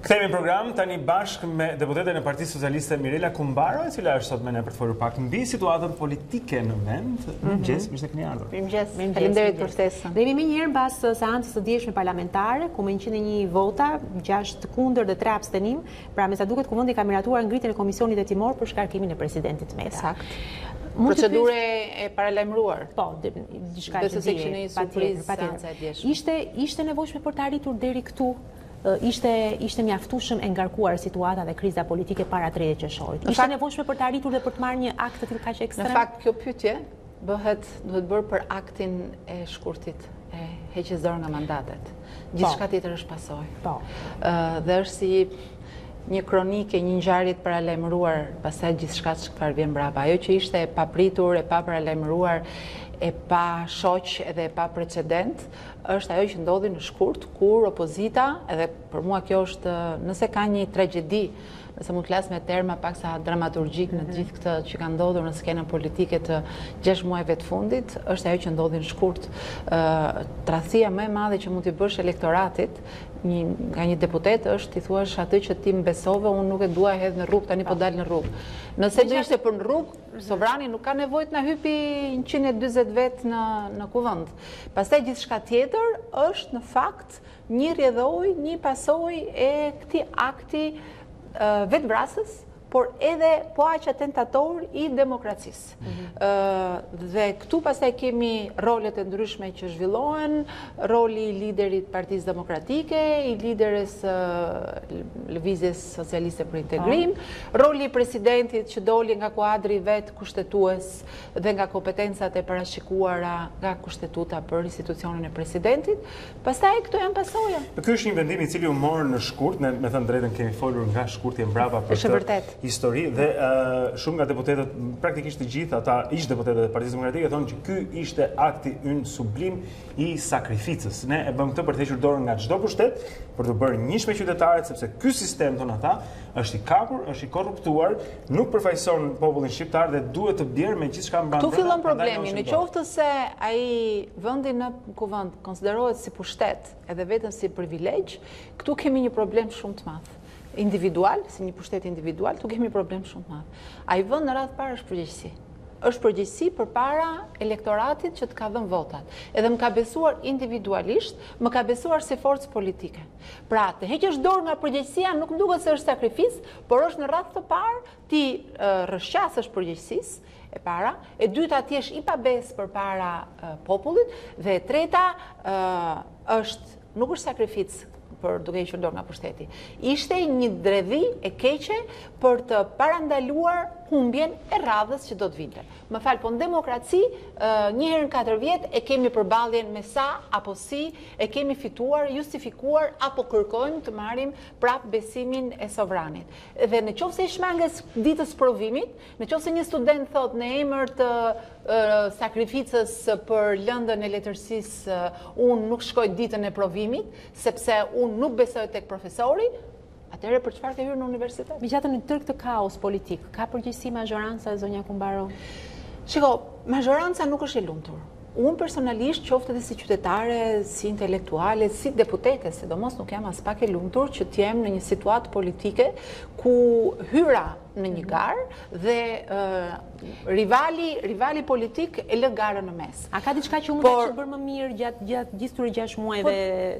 Kthehemi në program tani bashkë me deputeten e Partisë Socialiste Mirela Kumbaro, e cila është sot me ne për të folur pak mbi situatën politike në vend. Mirëmëngjes, mirë se keni ardhur. Mirëmëngjes. Faleminderit për ftesën. Ne jemi më njëherë mbas seancës së dieshme parlamentare, ku me 101 vota, 6 kundër dhe 3 abstenim, pra me sa duket kuvendi ka miratuar ngritjen e komisionit hetimor për shkarkimin e presidentit Meta. Sakt. Procedurë e paralajmëruar. Po, diçka që se kishte një surprizë seanca e dieshme. Ishte nevojshme për të arritur deri këtu. Ishte mjaftueshëm e ngarkuar situata dhe kriza politike para 30 qershorit. Ishte nevojshme për të arritur dhe për të marrë një akt të tillë kaq ekstrem. Në fakt kjo pyetje duhet bërë për aktin e shkurtit e heqjes dorë nga mandatet. Gjithçka tjetër është pasojë. Po. Dhe është si një kronike, një ngjarje e paralajmëruar, pastaj gjithçka çfarë vjen mbrapa. Ajo që ishte e papritur, e pa paralajmëruar, e pa shoq edhe e pa precedent, është ajo që ndodhi në shkurt, kur opozita, edhe për mua kjo është, nëse ka një tragjedi, nëse mund të flas me terma paksa dramaturgjik në gjithë këtë që ka ndodhur në skenën politike të 6 muajve të fundit, është ajo që ndodhi në shkurt. Tradhtia më e madhe që mund t'i bësh elektoratit nga një deputet është t'i thuash atë që ti më besove, unë nuk e dua hedh në rrugë, tani po dal në rrugë. Nëse do ishte për në rrugë, sovrani nuk ka nevojë të na hypi 140 vet në kuvend. Pastaj gjithçka tjetër është në fakt një rrjedhoj, një pasojë e këtij akti vetvrasës, por edhe po aq atentator i demokracisë. Dhe këtu pastaj kemi rolet e ndryshme që zhvillohen, roli i liderit Partisë Demokratike, i lideres Lëvizjes Socialiste për Integrim, roli i presidentit që doli nga kuadri vet kushtetues dhe nga kompetencat e parashikuara nga kushtetuta për institucionin e presidentit. Pastaj këto janë pasoja. Ky është një vendim i cili u mor në shkurt, ne me thënë drejtën kemi folur nga shkurtje mbrapa për këtë histori dhe shumë nga deputetët, praktikisht të gjithë ata ish deputetët e Partisë Demokratike thonë që ky ishte akti ynë sublim i sakrificës. Ne e bëm këtë për të hequr dorën nga çdo pushtet, për të bërë njësh me qytetarët, sepse ky sistem thonë ata është i kapur, është i korruptuar, nuk përfaqëson popullin shqiptar dhe duhet të bjerë me gjithçka mbrapa. Tu fillon problemi, në qoftë se ai vendi në kuvend konsiderohet si pushtet edhe vetëm si privilegj, këtu kemi një problem shumë të madh. Individual, si një pushtet individual, tu kemi problem shumë të madh. Ai vend në radhë parë është përgjegjësi. Është përgjegjësi përpara elektoratit që të ka dhënë votat. Edhe më ka besuar individualisht, më ka besuar si forcë politike. Pra, të heqësh dorë nga përgjegjësia nuk më duket se është sakrificë, por është në radhë të parë ti rrshqasësh përgjegjësisë e para, e dyta ti je i pabes përpara popullit dhe e treta nuk është sakrificë për duke hequr dorë nga pushteti. Ishte një dredhi e keqe për të parandaluar humbjen e radhës që do të vinte. Më fal, po në demokraci, një herë në 4 vjet e kemi përballjen me sa apo si e kemi fituar, justifikuar apo kërkojmë të marrim prap besimin e sovranit. Dhe në qoftë se i shmanges ditës provimit, në qoftë se një student thot në emër të sakrificës për lëndën e letërsisë, unë nuk shkoj ditën e provimit, sepse unë nuk besoj tek profesori, atëherë për çfarë ke hyrë në universitet? Megjithatë në tërë këtë kaos politik, ka përgjegjësi mazhoranca e zonja Kumbaro? Shiko, mazhoranca nuk është e lumtur. Unë personalisht, qoftë edhe si qytetare, si intelektuale, si deputete, sidomos nuk jam as pak e lumtur që t'jem në një situatë politike ku hyra në një garë dhe rivali politik e lë garën në mes. A ka diçka që mund të bërë më mirë gjatë gjithë këtyre 6 muajve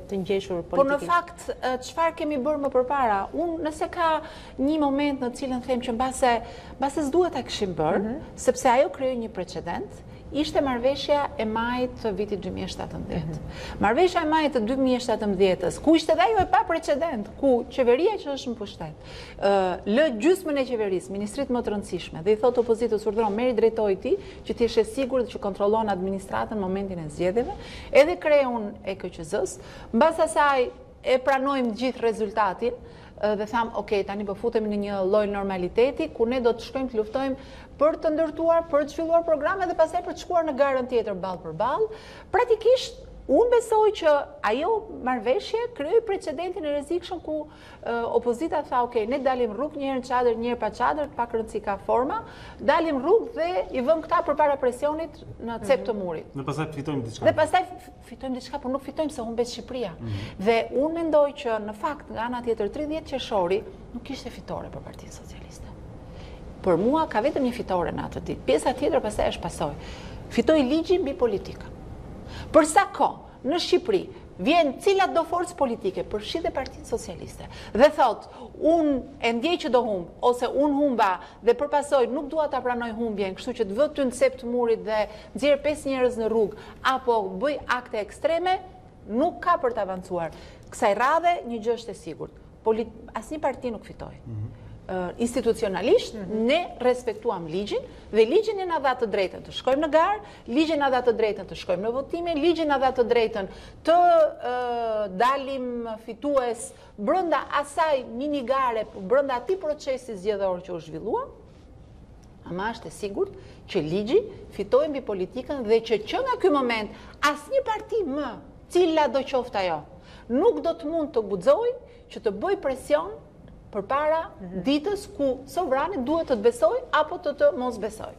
të ngjeshur politikisht? Po në fakt, çfarë kemi bërë më përpara? Unë nëse ka një moment në cilën them që mbase s'duhet ta kishim bërë, sepse ajo krijoi një precedent, ishte marrëveshja e majit të vitit 2017. Marrëveshja e majit të 2017-s, ku ishte dhe ajo e pa precedent, ku qeveria që është në pushtet, lë gjysmën e qeverisë, ministrit më të rëndësishme, dhe i thot opozitës urdhëron merri drejtori ti, që ti je sigur që kontrollon administratën në momentin e zgjedhjeve, edhe kreun e KQZ-s, mbas asaj e pranojmë gjithë rezultatin, dhe tham, ok, tani po futemi në një lloj normaliteti, ku ne do të shkojmë të luftojmë për të ndërtuar, për të zhvilluar programe dhe pastaj për të shkuar në garën tjetër ballë për ballë. Praktikisht Unë besoj që ajo marrëveshje krijoi precedentin e rrezikshëm ku opozita tha, ok, ne dalim rrugë një herë në çadër, një herë pa çadër, pak rëndësi ka forma, dalim rrugë dhe i vëm këta përpara presionit në cep të murit. Dhe pastaj fitojmë diçka. Dhe pastaj fitojmë diçka, por nuk fitojmë se humbet Shqipëria. Dhe unë mendoj që në fakt nga ana tjetër 30 qershori nuk ishte fitore për Partinë Socialiste. Për mua ka vetëm një fitore në atë ditë. Pjesa tjetër pastaj është pasoj. Fitoi ligji mbi politikën. Për sa kohë në Shqipëri vjen cilat do forcë politike, përfshi dhe Partinë Socialiste, dhe thot, unë e ndjej që do humb, ose unë humba dhe përpasoj nuk dua ta pranoj humbjen, kështu që të vë ty në cep të murit dhe nxjerr 5 njerëz në rrugë, apo bëj akte ekstreme, nuk ka për të avancuar. Kësaj radhe një gjë është e sigurt. Asnjë parti nuk fitoi. Institucionalisht, ne respektuam ligjin dhe ligjin e na dha të drejtën të shkojmë në garë, ligjin na dha të drejtën të shkojmë në votime, ligjin na dha të drejtën të dalim fitues brenda asaj mini gare, brenda atij procesi zgjedhor që u zhvillua. Ama është e sigurt që ligji fitoi mbi politikën dhe që nga ky moment asnjë parti më, cila do qoftë ajo, nuk do të mund të guxojë që të bëj presion përpara ditës ku sovrani duhet të të besoj apo të mos besoj.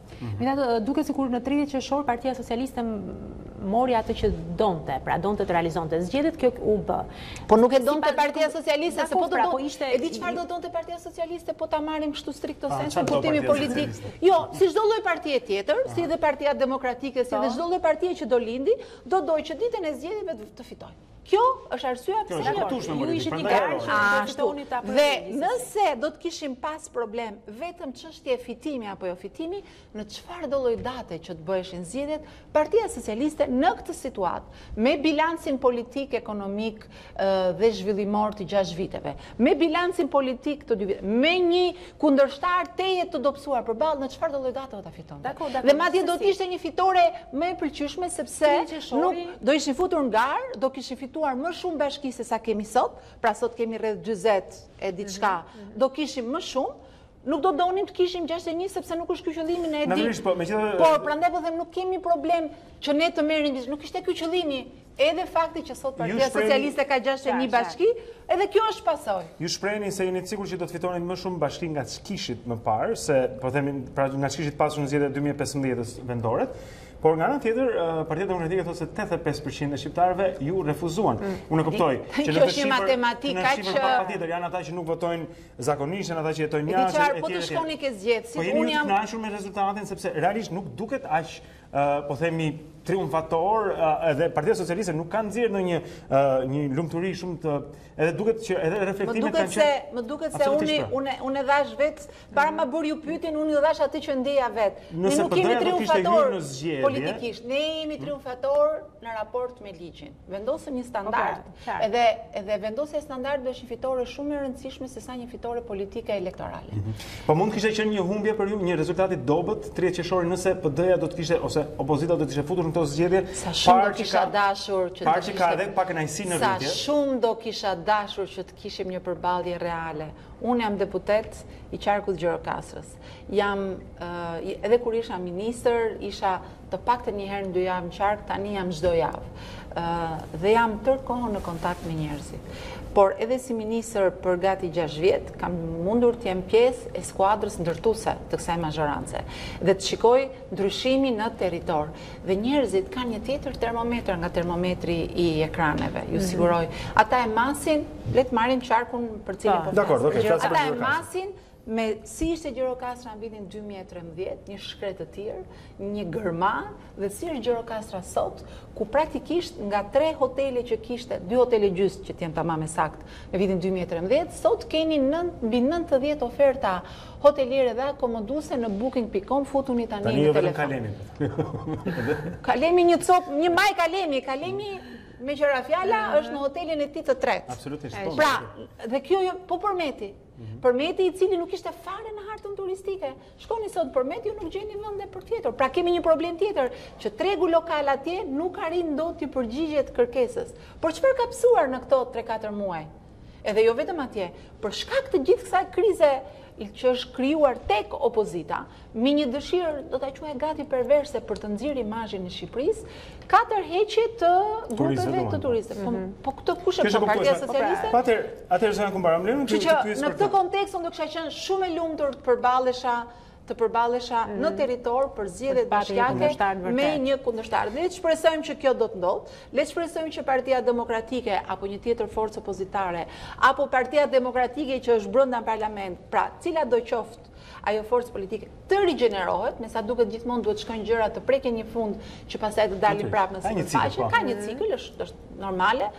Duke sikur në 30 qershor Partia Socialiste mori atë që donte, pra donte të realizonte zgjedhjet, kjo u bë. Po nuk e donte Partia Socialiste, se po do ishte. E di çfarë do donte Partia Socialiste, po ta marrim kështu strikto sensu kuptimin politik. Jo, si çdo lloj partie tjetër, si dhe Partia Demokratike, si dhe çdo lloj partie që do lindi, do dojë që ditën e zgjedhjeve të fitojë. Kjo është arsyeja pse ju ishit një garë dhe nëse do të kishim pas problem vetëm çështje fitimi apo jo fitimi, në çfarë do lloj date që të bëheshin zgjedhjet, Partia Socialiste në këtë situatë me bilancin politik, ekonomik dhe zhvillimor të 6 viteve, me bilancin politik të 2 viteve, me një kundërshtar teje të dobësuar përballë, në çfarë do lloj date do ta fitonte. Dhe madje do të ishte një fitore më e pëlqyeshme sepse nuk do ishin futur në garë, do kishin fituar më shumë bashki se sa kemi sot, pra sot kemi rreth 40 e diçka, do kishim më shumë, nuk do donim të kishim 61 sepse nuk është ky qëllimi ne e dim. Por prandaj po them nuk kemi problem që ne të merrim, nuk ishte ky qëllimi. Edhe fakti që sot Partia Socialiste ka 61 bashki, edhe kjo është pasojë. Ju shprehni se jeni të sigurt që do të fitoni më shumë bashki nga ç'kishit më parë, se po themi pra nga ç'kishit pasur në zgjedhjet 2015-s vendoret. Por nga ana tjetër, Partia Demokratike thotë se 85% e shqiptarëve ju refuzuan. Unë e kuptoj që kjo është një matematikë kaq patjetër janë ata që nuk votojnë zakonisht, janë ata që jetojnë jashtë etj. Po të shkoni ke zgjedhje, si unë jam kënaqur me rezultatin sepse realisht nuk duket aq po themi triumfator, edhe Partia Socialiste nuk ka nxjerrë një lumturi shumë të, edhe duket që edhe reflektimet kanë qenë. Më duket se unë e dhash vetë para ma bër ju pyetjen, unë ju dhash atë që ndeja vetë. Ne nuk jemi triumfator politikisht, ne jemi triumfator në raport me ligjin. Vendosëm një standard, edhe vendosja e standardeve është një fitore shumë e rëndësishme se sa një fitore politike elektorale. Po mund kishte qenë një humbje për ju, një rezultat i dobët 30 qershori nëse PD-ja do të kishte ose opozita do të ishte futur në këto zgjedhje. Sa shumë do kisha dashur që parë që ka edhe pak kënaqësi në rritje. Sa shumë do kisha dashur që të kishim një përballje reale. Unë jam deputet i qarkut Gjirokastrës. Jam edhe kur isha ministër, isha të paktën një herë në 2 javë në qark, tani jam çdo javë. Dhe jam tërë kohën në kontakt me njerëzit. Por edhe si ministër për gati 6 vjet, kam mundur të jem pjesë e skuadrës ndërtuese të kësaj mazhorance dhe të shikoj ndryshimin në territor. Dhe njerëzit kanë një tjetër termometër nga termometri i ekraneve, ju siguroj. Ata e masin, le të marrim qarkun për cilin po flasim. Ata e masin me si ishte Gjirokastra në vitin 2013, një shkret të tirë, një gërma, dhe si është Gjirokastra sot, ku praktikisht nga 3 hotele që kishte, 2 hotele gjysë që t'jem tamam e sakt në vitin 2013, sot keni mbi 90 oferta hoteliere dhe akomoduse në booking.com, futuni tani në telefon. Kalemi një copë, një maj Kalemi me qëra fjalla është në hotelin e ti të tretë. Absolutisht. Pra, dhe kjo po përmeti. Përmeti i cili nuk ishte fare në hartën turistike. Shkoni sot përmeti, ju nuk gjeni vende për tjetër. Pra kemi një problem tjetër, që tregu lokal atje nuk arrin dot të përgjigjet kërkesës. Por çfarë ka psuar në këto 3-4 muaj? Edhe jo vetëm atje, për shkak të gjithë kësaj krize që është krijuar tek opozita, me një dëshirë do ta quaj gati perverse për të nxjerrë imazhin e Shqipërisë, ka tërheqje të grupeve të turistëve. Po këtë kush e ka Partia Socialiste? Atëherë s'kan kumbaram lënë që në këtë kontekst unë do kisha qenë shumë e lumtur të përballesha në territor për zgjedhjet bashkiake me një kundërshtar. Le të shpresojmë që kjo do të ndodhë. Le të shpresojmë që Partia Demokratike apo një tjetër forcë opozitare apo Partia Demokratike që është brenda në parlament, pra cila do qoftë ajo forcë politike të rigjenerohet, me sa duket gjithmonë duhet shkojnë gjëra të preken një fund që pastaj të dalin prapë në sipërfaqe. Ka një cikël, është normale.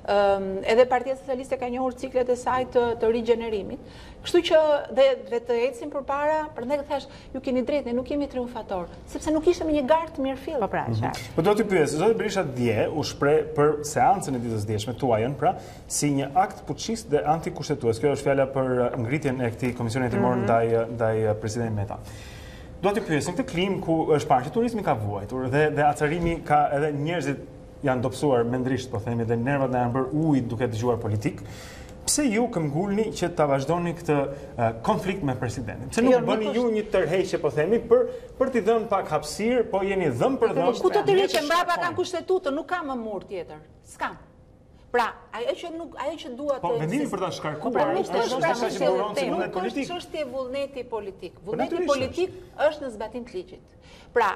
Edhe Partia Socialiste ka njohur ciklet e saj të rigjenerimit. Kështu që dhe të ecim përpara, prandaj thash, ju keni drejtë, ne nuk jemi triumfator, sepse nuk ishte me një garë të mirëfill. Po pra, qartë. Po do t'i pyes, zoti Berisha dje u shpreh për seancën e ditës djeshme tuajën, pra, si një akt fuqist dhe antikushtetues. Kjo është fjala për ngritjen e këtij komisioni hetimor ndaj presidentit Meta. Do t'i pyes, në këtë klim ku është parë që turizmi ka vuajtur dhe acarimi ka edhe njerëzit janë dobësuar mendrisht, po themi, dhe nervat na janë bërë ujë duke dëgjuar politik. Pse ju këmbgulni që ta vazhdoni këtë konflikt me presidentin? Pse nuk bëni ju një tërheqje, po themi, për t'i dhënë pak hapësirë, po jeni dhëm për dhëm? Ku të tërheqje mbrapa kanë kushtetutën, nuk ka më mur tjetër. S'kam. Pra, ajo që dua të... Po, vendimi për ta shkarkuar, nuk është çështje vullneti politik. Vullneti politik është në zbatim të ligjit. Pra,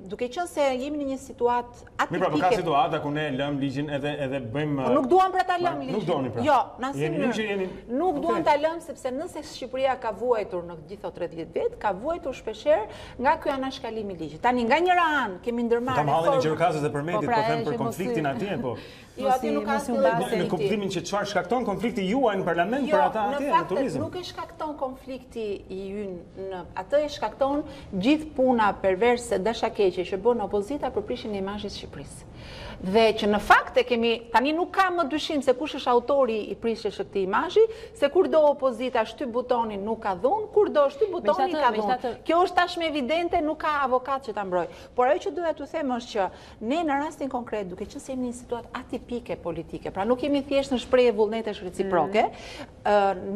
duke qenë se jemi në një situatë atipike... Mi pra, ka situata ku ne lëm ligjin edhe bëjmë... Nuk duam pra ta lëm ligjin. Nuk doni pra. Jo, në asnjë mënyrë. Nuk duam ta lëm sepse nëse Shqipëria ka vuajtur në gjithë 30 vjet, ka vuajtur shpeshherë nga ky anashkalim i ligjit. Tani nga njëra anë kemi ndërmarrë... Ta mahallin e Gjirokastës dhe Përmetit, po them për konfliktin atje, po... Jo, aty nuk ka në kuptimin që çfarë shkakton konflikti juaj në parlament për ata atje në turizëm. Nuk e shkakton konflikti i ynë në atë e shkakton gjithë puna perverse dashakeqe që bën opozita për prishjen e imazhit të Shqipërisë. Dhe që në fakt e kemi tani nuk ka më dyshim se kush është autori i prishjes së këtij imazhi, se kurdo opozita shtyp butonin nuk ka dhunë, kurdo shtyp butonin ka dhunë. Kjo është tashmë evidente, nuk ka avokat që ta mbrojë. Por ajo që doja t'u them është që ne në rastin konkret, duke qenë se jemi në një situatë atipike politike, pra nuk jemi thjesht në shprehje vullnetesh reciproke,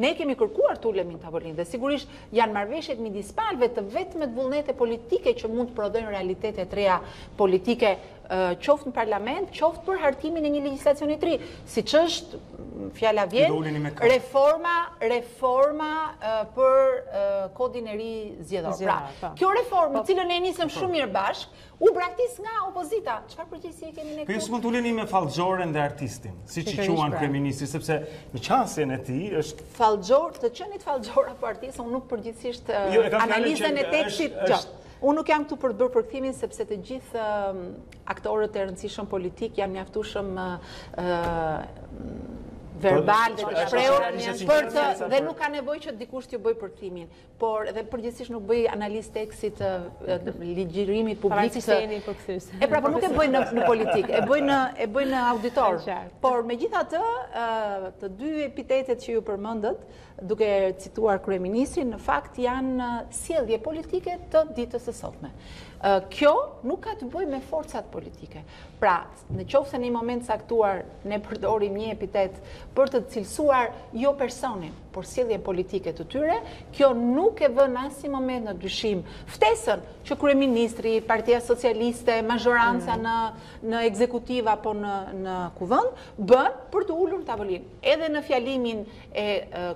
ne kemi kërkuar të ulemi në tavolinë dhe sigurisht janë marrëveshjet midis palëve të vetmet vullnete politike që mund të prodhojnë realitete të reja politike, qoftë në parlament, qoftë për hartimin e një legjislacioni të ri, siç është fjala vjen reforma për kodin e ri zgjedhor. Pra, kjo reformë, cilën e nisëm shumë mirë bashk, u braktis nga opozita. Çfarë përgjegjësie kemi ne këtu? Po ju s'mund t'uleni me fallxhoren dhe artistin, siç i quajnë kryeministri, sepse në qasjen e tij është fallxhor, të qenit fallxhor apo artist, unë nuk përgjithsisht analizën e tekstit. Unë nuk jam këtu për të bërë përkthimin sepse të gjithë aktorët e rëndësishëm politik janë mjaftueshëm verbal dhe të shprehur dhe nuk ka nevojë që dikush t'ju bëj përkthimin, por edhe përgjithsisht nuk bëj analizë tekstit ligjërimit publik e pra po nuk e bëj në politik, e bëj në auditor. Por megjithatë, të dy epitetet që ju përmendët, duke cituar kryeministrin, në fakt janë sjellje politike të ditës së sotme. Kjo nuk ka të bëjë me forcat politike. Pra, në qoftë se në një moment caktuar ne përdorim një epitet për të cilësuar jo personin, por sjelljen politike të tyre, kjo nuk e vën asnjë moment në dyshim ftesën që kryeministri, Partia Socialiste, mazhoranca në ekzekutiv apo në kuvend bën për të ulur në tavolinë. Edhe në fjalimin e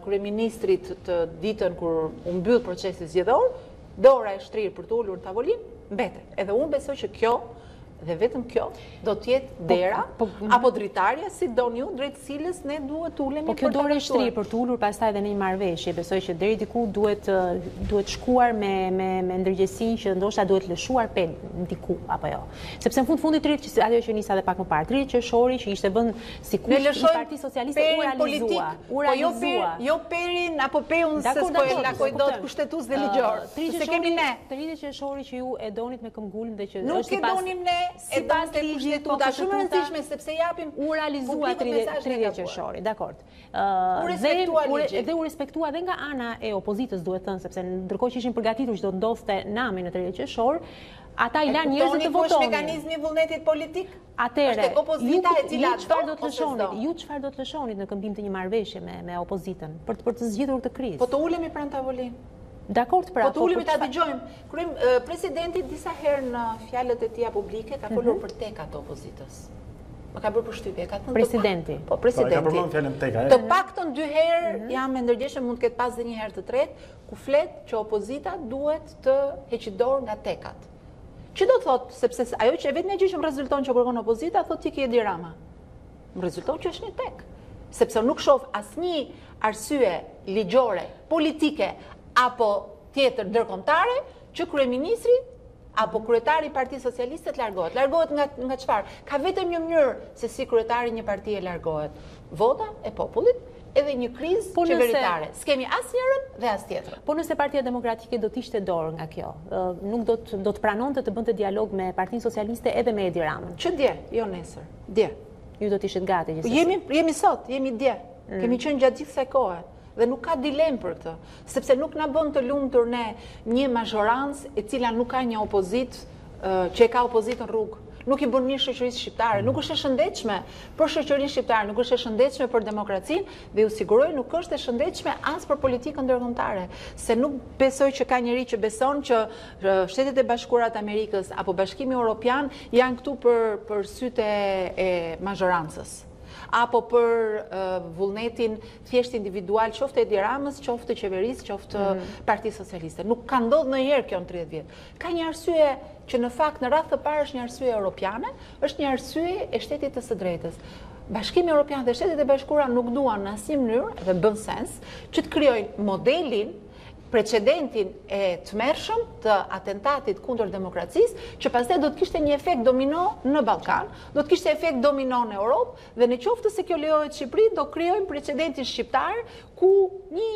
kryeministrit të ditën kur u mbyll procesi zgjedhor, dora e shtrirë për të ulur në tavolinë mbetet. Edhe unë besoj që kjo dhe vetëm kjo do t'jetë dera apo dritarja, si doni ju, drejt cilës ne duhet ulemi për të. Po kjo dorë e shtrirë për të ulur pastaj edhe në një marrëveshje, besoj që deri diku duhet shkuar me ndërgjegjësinë që ndoshta duhet lëshuar diku apo jo. Sepse në fundit trirë që ajo që nisa edhe pak më parë, trirë qershori që ishte vënë sikur një Parti Socialiste u realizua. Jo perin apo peun se s'po e lakoj dot kushtetues dhe ligjor. Se kemi ne. Trirë qershori që ju e donit me këmbgulin dhe që nuk e donim ne. E pas të kushtetuta shumë rëndësishme sepse japim u realizua 30 qershori, dakord. Dhe u respektua edhe nga ana e opozitës, duhet thënë, sepse ndërkohë që ishin përgatitur që do ndodhte nami në 30 qershor, ata i lanë njerëzit të votonin. Është mekanizmi i vullnetit politik? Atëre, është opozita e cila çfarë do të lëshonit? Ju çfarë do të lëshonit në këmbim të një marrëveshje me opozitën për të zgjidhur këtë krizë? Po të ulemi pranë tavolinë. Dakord, pra. Po të ulemi ta dëgjojmë. Presidenti disa herë në fjalët e tija publike ka folur për tekat të opozitës. Më ka bërë përshtypje, ka thënë presidenti. Po, presidenti. Ka përmendur fjalën teka. Të paktën 2 herë jam e ndërgjeshëm, mund të ketë pas dhe një herë të tretë, ku flet që opozita duhet të heqë dorë nga tekat. Që do të thotë, sepse ajo që vetëm gjë që më rezulton që kërkon opozita, thotë Tiki Edi Rama. Më rezulton që është një tek. Sepse nuk shoh asnjë arsye ligjore, politike apo tjetër ndërkombëtare që kryeministri apo kryetari i Partisë Socialiste të largohet. Largohet nga çfarë? Ka vetëm një mënyrë se si kryetari një partie largohet. Vota e popullit, edhe një krizë qeveritare. S'kemi asnjërin dhe as tjetrën. Po nëse Partia Demokratike do të ishte dorë nga kjo, nuk do të pranonte të bënte dialog me Partinë Socialiste edhe me Edi Ramën. Që dje, jo nesër. Dje. Ju do të ishit gati gjithsesi. Jemi sot, jemi dje. Kemi qenë gjatë gjithë kësaj kohe. Dhe nuk ka dilemë për këtë, sepse nuk na bën të lumtur ne një mazhorancë e cila nuk ka një opozit që e ka opozitën rrugë. Nuk i bën mirë shoqërisë shqiptare, nuk është e shëndetshme për shoqërinë shqiptare, nuk është e shëndetshme për demokracinë dhe ju siguroj nuk është e shëndetshme as për politikën ndërkombëtare, se nuk besoj që ka njeri që beson që Shtetet e Bashkuara të Amerikës apo Bashkimi Evropian janë këtu për sytë e mazhorancës apo për vullnetin thjesht individual, qoftë Edi Ramës, qoftë qeverisë, qoftë Partisë Socialiste. Nuk ka ndodhur ndonjëherë kjo në 30 vjet. Ka një arsye që në fakt në radhë të parë është një arsye europiane, është një arsye e shtetit të së drejtës. Bashkimi Evropian dhe Shtetet e Bashkuara nuk duan në asnjë mënyrë dhe bën sens që të krijojnë modelin precedentin e tmerrshëm të atentatit kundër demokracisë, që pastaj do të kishte një efekt domino në Ballkan, do të kishte efekt domino në Europë, dhe në qoftë se kjo lejohet Shqipëri, do krijojmë precedentin shqiptar ku një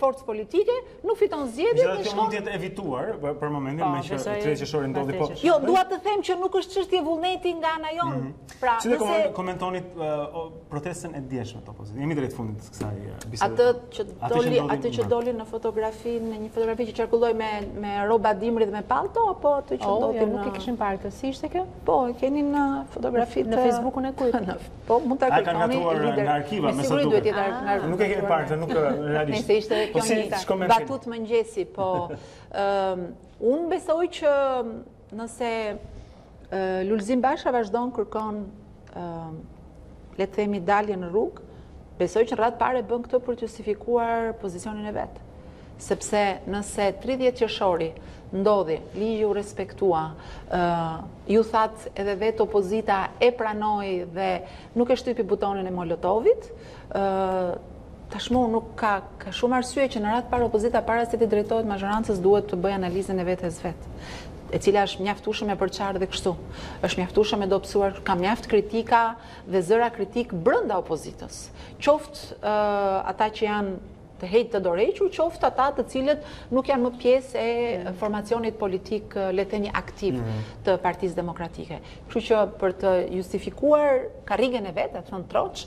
forcë politike nuk fiton zgjedhjet dhe shkon. Mund të jetë evituar për momentin me që 3 qershori ndodhi po. Jo, dua të them që nuk është çështje vullneti nga ana jonë. Pra, si do komentonit protestën e djeshme të opozitës? Jemi drejt fundit të kësaj bisede. Atë që doli në në një fotografi që qarkulloi me rroba dimri dhe me palto, apo atë që ndodhi? Nuk e kishim parë këtë. Si ishte kjo? Po, e keni në fotografitë në Facebookun e kujt? Po, mund ta kërkoni lider. Nga arkiva, me sa duket. Nuk e keni parë këtë, nuk realisht. Nëse ishte kjo një batut mëngjesi, po unë besoj që nëse Lulzim Basha vazhdon kërkon le të themi dalje në rrugë, besoj që në radhë parë bën këtë për të justifikuar pozicionin e vet. Sepse nëse 30 qershori ndodhi, ligji u respektua, ju that edhe vetë opozita e pranoi dhe nuk e shtypi butonin e Molotovit, tashmë nuk ka shumë arsye që në radhë parë opozita para se të drejtohet mazhorancës duhet të bëjë analizën e vetes vet, e cila është mjaftueshme për çfarë dhe kështu. Është mjaftueshme dobësuar, ka mjaft kritika dhe zëra kritik brenda opozitës. Qoftë ata që janë të hejtë të dorëhequr, qoftë ata të cilët nuk janë më pjesë e formacionit politik, le të themi aktiv të Partisë Demokratike. Kështu që për të justifikuar karrigen e vet, atë thon Troç,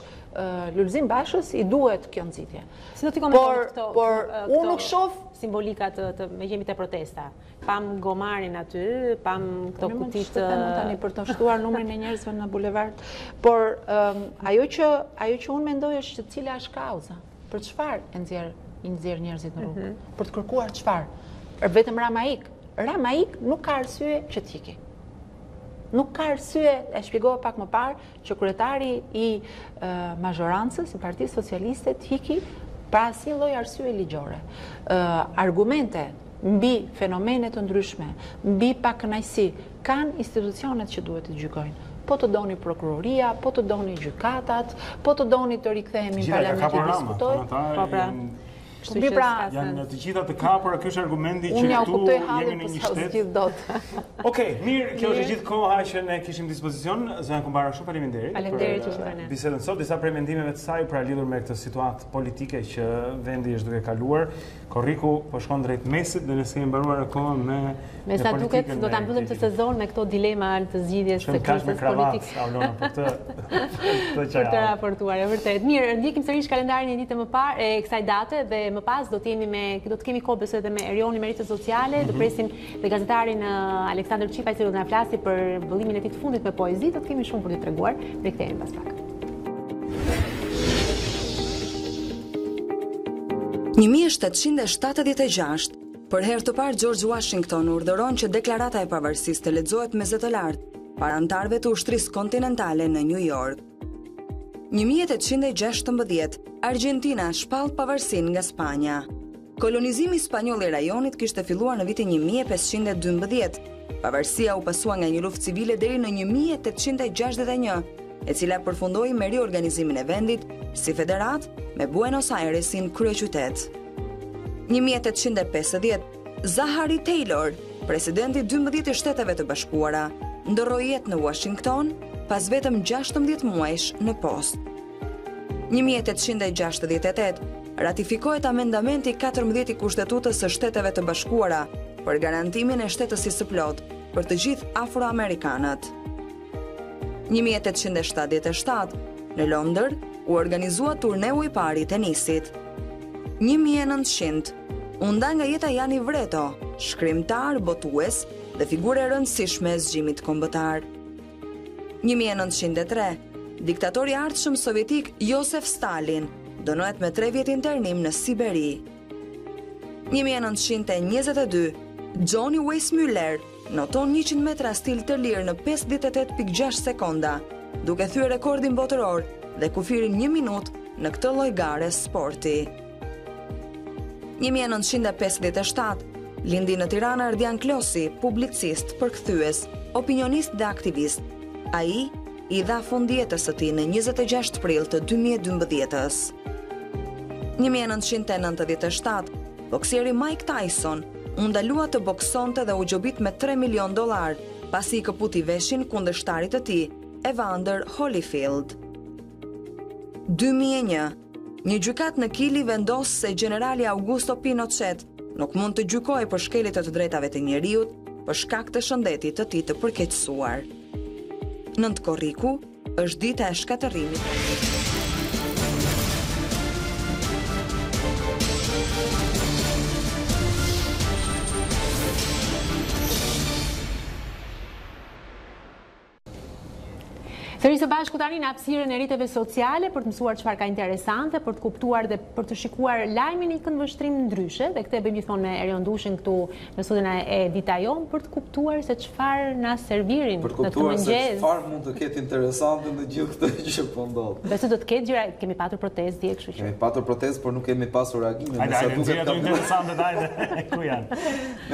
Lulzim Bashës i duhet kjo nxitje. Si do t'i komentojmë këto? Por unë nuk shoh simbolika të me jemi të protesta. Pam gomarin aty, pam këto kutit tani për të shtuar numrin e njerëzve në bulevard. Por ajo që unë mendoj është që cila është kauza. Për çfarë i nxjerr njerëzit në rrugë? Për të kërkuar çfarë? Vetëm Ramaik. Ramaik nuk ka arsye që t'iki. Nuk ka arsye, e shpjegova pak më parë, që kryetari i mazhorancës, i Partisë Socialiste t'iki pa asnjë lloj arsye ligjore. Argumente mbi fenomene të ndryshme, mbi pakënaqësi, kanë institucionet që duhet të gjykojnë. Po të doni prokuroria, po të doni gjykatat, po të doni të rikthehemi në parlament të diskutojmë. Janë të gjitha të kapura, ky është argumenti që këtu jemi në një shtet. Okej, mirë, kjo është gjithë koha që ne kishim dispozicion. Zoja Kumbara, shumë faleminderit. Faleminderit që shkruani. Bisedën sot, disa prej mendimeve të saj pra lidhur me këtë situatë politike që vendi është duke kaluar. Korriku po shkon drejt mesit dhe ne kemi mbaruar akoma me sa duket do ta mbyllim këtë sezon me këto dilema të zgjidhjes së krizës politike. Për të raportuar, e vërtet. Mirë, ndjekim sërish kalendarin një ditë më parë e kësaj date dhe më pas do të kemi kohë besoj edhe me Erionin me rrjetet sociale, do presim dhe gazetarin Aleksandër Çipa i cili do na flasi për vëllimin e tij të fundit me poezi, do të kemi shumë për t'i treguar dhe kthehemi pas pak. 1776, për herë të parë George Washington urdhëron që deklarata e pavarësisë të lexohet me zë të lartë para anëtarëve të ushtrisë kontinentale në New York. 1816, Argentina shpall pavarësinë nga Spanja. Kolonizimi spanjoll i rajonit kishte filluar në vitin 1512. Pavarësia u pasua nga një luftë civile deri në 1861, e cila përfundoi me riorganizimin e vendit si federat me Buenos Airesin kryeqytet. 1850, Zachary Taylor, presidenti 12 i Shteteve të Bashkuara, ndorroi jetë në Washington pas vetëm 16 muajsh në postë. 1868, ratifikohet amendamenti 14 i Kushtetutës së Shteteve të Bashkuara për garantimin e shtetësisë së plotë për të gjithë afroamerikanët. 1877, në Londër, u organizua turneu i parë i tenisit. 1900, u nda nga jeta Jani Vreto, shkrimtar, botues dhe figure e rëndësishme e zgjimit kombëtar. 1903, diktatori i ardhshëm sovjetik Josef Stalin dënohet me 3 vjet internim në Siberi. 1922, Johnny Weissmuller noton 100 metra stil të lirë në 58.6 sekonda, duke thyer rekordin botëror dhe kufirin 1 minutë në këtë lloj gare sporti. 1957, lindi në Tiranë Ardian Klosi, publicist, përkthyes, opinionist dhe aktivist. Ai i dha fund jetës së tij në 26 prill të 2012-s. 1997, boksieri Mike Tyson u ndalua të boksonte dhe u gjobit me $3 milion pasi i këputi veshin kundërshtarit të tij, Evander Holyfield. 2001, një gjykat në Kili vendos se generali Augusto Pinochet nuk mund të gjykojë për shkeljet e të drejtave të njeriut për shkak të shëndetit të tij të përkeqësuar. 9 korriku është dita e shkatërrimit. Sërish së bashku tani në hapësirën e rrjeteve sociale për të mësuar çfarë ka interesante, për të kuptuar dhe për të shikuar lajmin i këndvështrim ndryshe, dhe këtë e bëjmë gjithmonë me Erion Dushin këtu në studion e Dita Jonë për të kuptuar se çfarë na servirin për të kuptuar se çfarë mund të ketë interesante në gjithë këtë që po ndodh. Besoj do të ketë gjëra, kemi patur protestë dje, kështu që. Kemi patur protestë, por nuk kemi pasur reagime. Me sa duket interesante ku janë.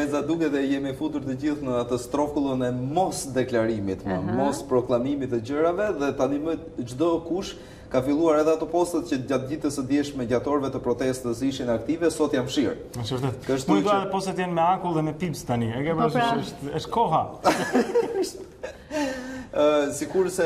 Me sa duket e jemi futur të gjithë në atë strofkullën e mos deklarimit, mos proklamimit të gjërave, dhe tani më çdo kush ka filluar edhe ato postet që gjatë ditës së dieshme gjatorëve të protestës ishin aktive, sot jam fshir. Është vërtet. Kështu që postet janë me akull dhe me pips tani. E ke parasysh është koha. Sikurse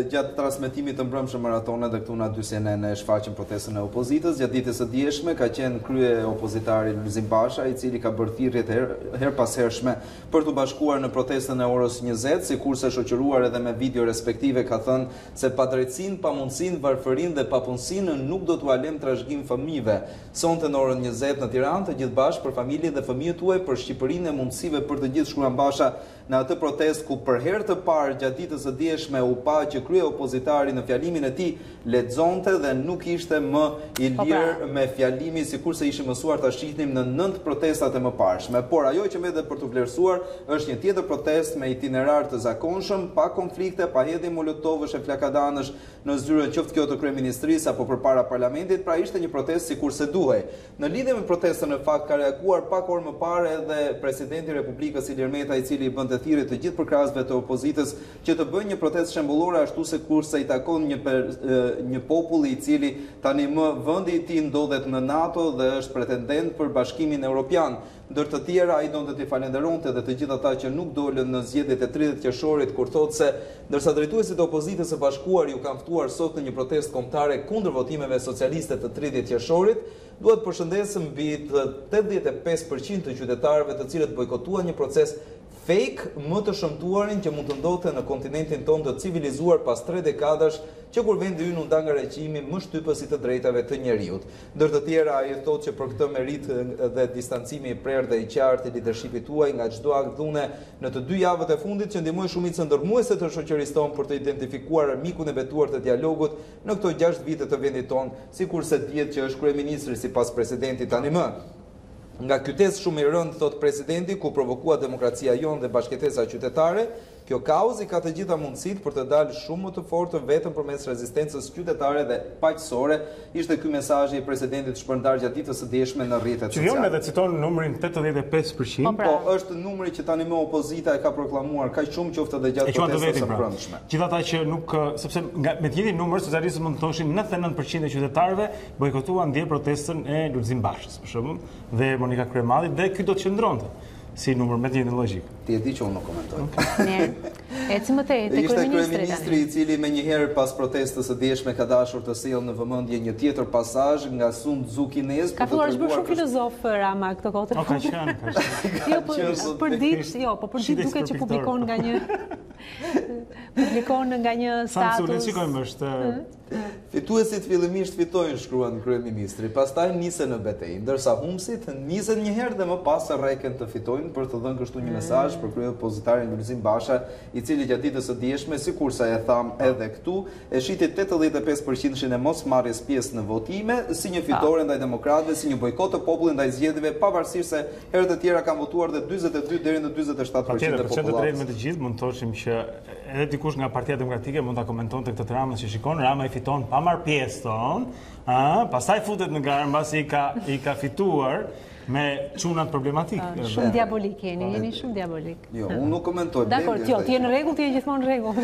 gjatë transmetimit të mbrëmshëm maratone dhe këtu na dy CNN e shfaqën protestën e opozitës, gjatë ditës së dieshme ka qenë krye opozitari Lulzim Basha, i cili ka bërë thirrjet her pas hershme për të bashkuar në protestën e orës 20, sikurse shoqëruar edhe me video respektive ka thënë se padrejtësinë, pamundësinë, varfërinë dhe papunësinë nuk do t'u alem trashëgim fëmijëve. Sonte në orën 20 në Tiranë, të gjithë bashkë për familjen dhe fëmijët tuaj, për shqipërinë e mundësive për të gjithë, shkruan Basha në atë protestë ku për herë të parë gjatë ditës së dieshme u pa që krye opozitari në fjalimin e tij lexonte dhe nuk ishte më i lirë me fjalimin sikurse ishim mësuar ta shihnim në 9 protestat e mëparshme. Por ajo që mbetet për të vlerësuar është një tjetër protestë me itinerar të zakonshëm, pa konflikte, pa hedhje molotovësh e flakadanësh në zyrën qoftë kjo të kryeministrisë apo përpara parlamentit, pra ishte një protestë sikurse duhej. Në lidhje me protestën në fakt ka reaguar pak orë më parë edhe presidenti i Republikës Ilir Meta, i cili bën thirrje të gjithë përkrahasve të opozitës që të bëjnë një protestë shembullore ashtu se kurse i takon një popull i cili tani më vendi i tij ndodhet në NATO dhe është pretendent për Bashkimin Evropian. Ndër të tjera ai donte t'i falenderonte dhe të gjithë ata që nuk dolën në zgjedhjet e 30 qershorit, kur thotë se ndërsa drejtuesit e opozitës së bashkuar ju kanë ftuar sot në një protestë kombëtare kundër votimeve socialiste të 30 qershorit, duhet përshëndesëm mbi 85% të qytetarëve të cilët bojkotuan një proces fake më të shëmtuarin që mund të ndodhte në kontinentin tonë të civilizuar pas 3 dekadash që kur vendi ynë u nda nga regjimi më shtypës i të drejtave të njeriut. Ndër të tjera, ai thotë që për këtë merit dhe distancimi i prerë dhe i qartë i leadershipit tuaj nga çdo akt dhune në të 2 javët e fundit që ndihmoi shumicën ndërmuese të shoqërisë tonë për të identifikuar mikun e betuar të dialogut në këto 6 vite të vendit tonë, sikurse dihet që është kryeministri sipas presidentit tani më. Nga kytesë shumë i rëndë, thot presidenti, ku provokua demokracia jonë dhe bashkëtesa qytetare, kjo kauzë i ka të gjitha mundësitë për të dalë shumë më të fortë vetëm përmes rezistencës qytetare dhe paqësore. Ishte ky mesazhi i presidentit shpërndar gjatë ditës së dieshme në rrjetet sociale. Që edhe citon numrin 85%. Po, është numri që tani më opozita e ka proklamuar kaq shumë qoftë edhe gjatë protestës së brendshme. Gjithata që nuk, sepse me të njëjtin numër socialistët mund të thoshin 99% e qytetarëve bojkotuan dje protestën e Lulzim Bashës, për shembull, dhe Monika Kryemallit, dhe ky do të qëndronte si numër me të njëjtën logjik. Ti e di që unë nuk komentoj. Ecim më tej te kryeministri i cili menjëherë pas protestës së dieshme ka dashur të sjellë në vëmendje një tjetër pasazh nga Sun Tzu kinez. Ka filluar të bësh shumë filozof Rama këto kohë. Ka qenë. Jo, për ditë duket që publikon nga një status. Shikojmë është fituesit fillimisht fitojnë, shkruan kryeministri, pastaj nisen në betejë, ndërsa humbësit nisen një herë dhe më pas rreken të fitojnë për të dhënë kështu një mesazh për kryepositarin Lulzim Basha, i cili gjatë ditës së dieshme, sikurse e tham edhe këtu, e shiti 85% e mosmarrjes pjesë në votime si një fitore ndaj demokratëve, si një bojkot të popullit ndaj zgjedhjeve, pavarësisht se herët e tjera kanë votuar dhe 42 deri në 47% e popullatës. Me të gjithë mund të thoshim që edhe dikush nga Partia Demokratike mund ta komentonte këtë Ramën që shikon, Rama i fiton pa marr pjesë ton, pastaj futet në garë mbasi i ka fituar me çunat problematik. Shumë diabolik jeni shumë diabolik. Jo, unë nuk komentoj. Dakor, ti je në rregull, ti je gjithmonë në rregull.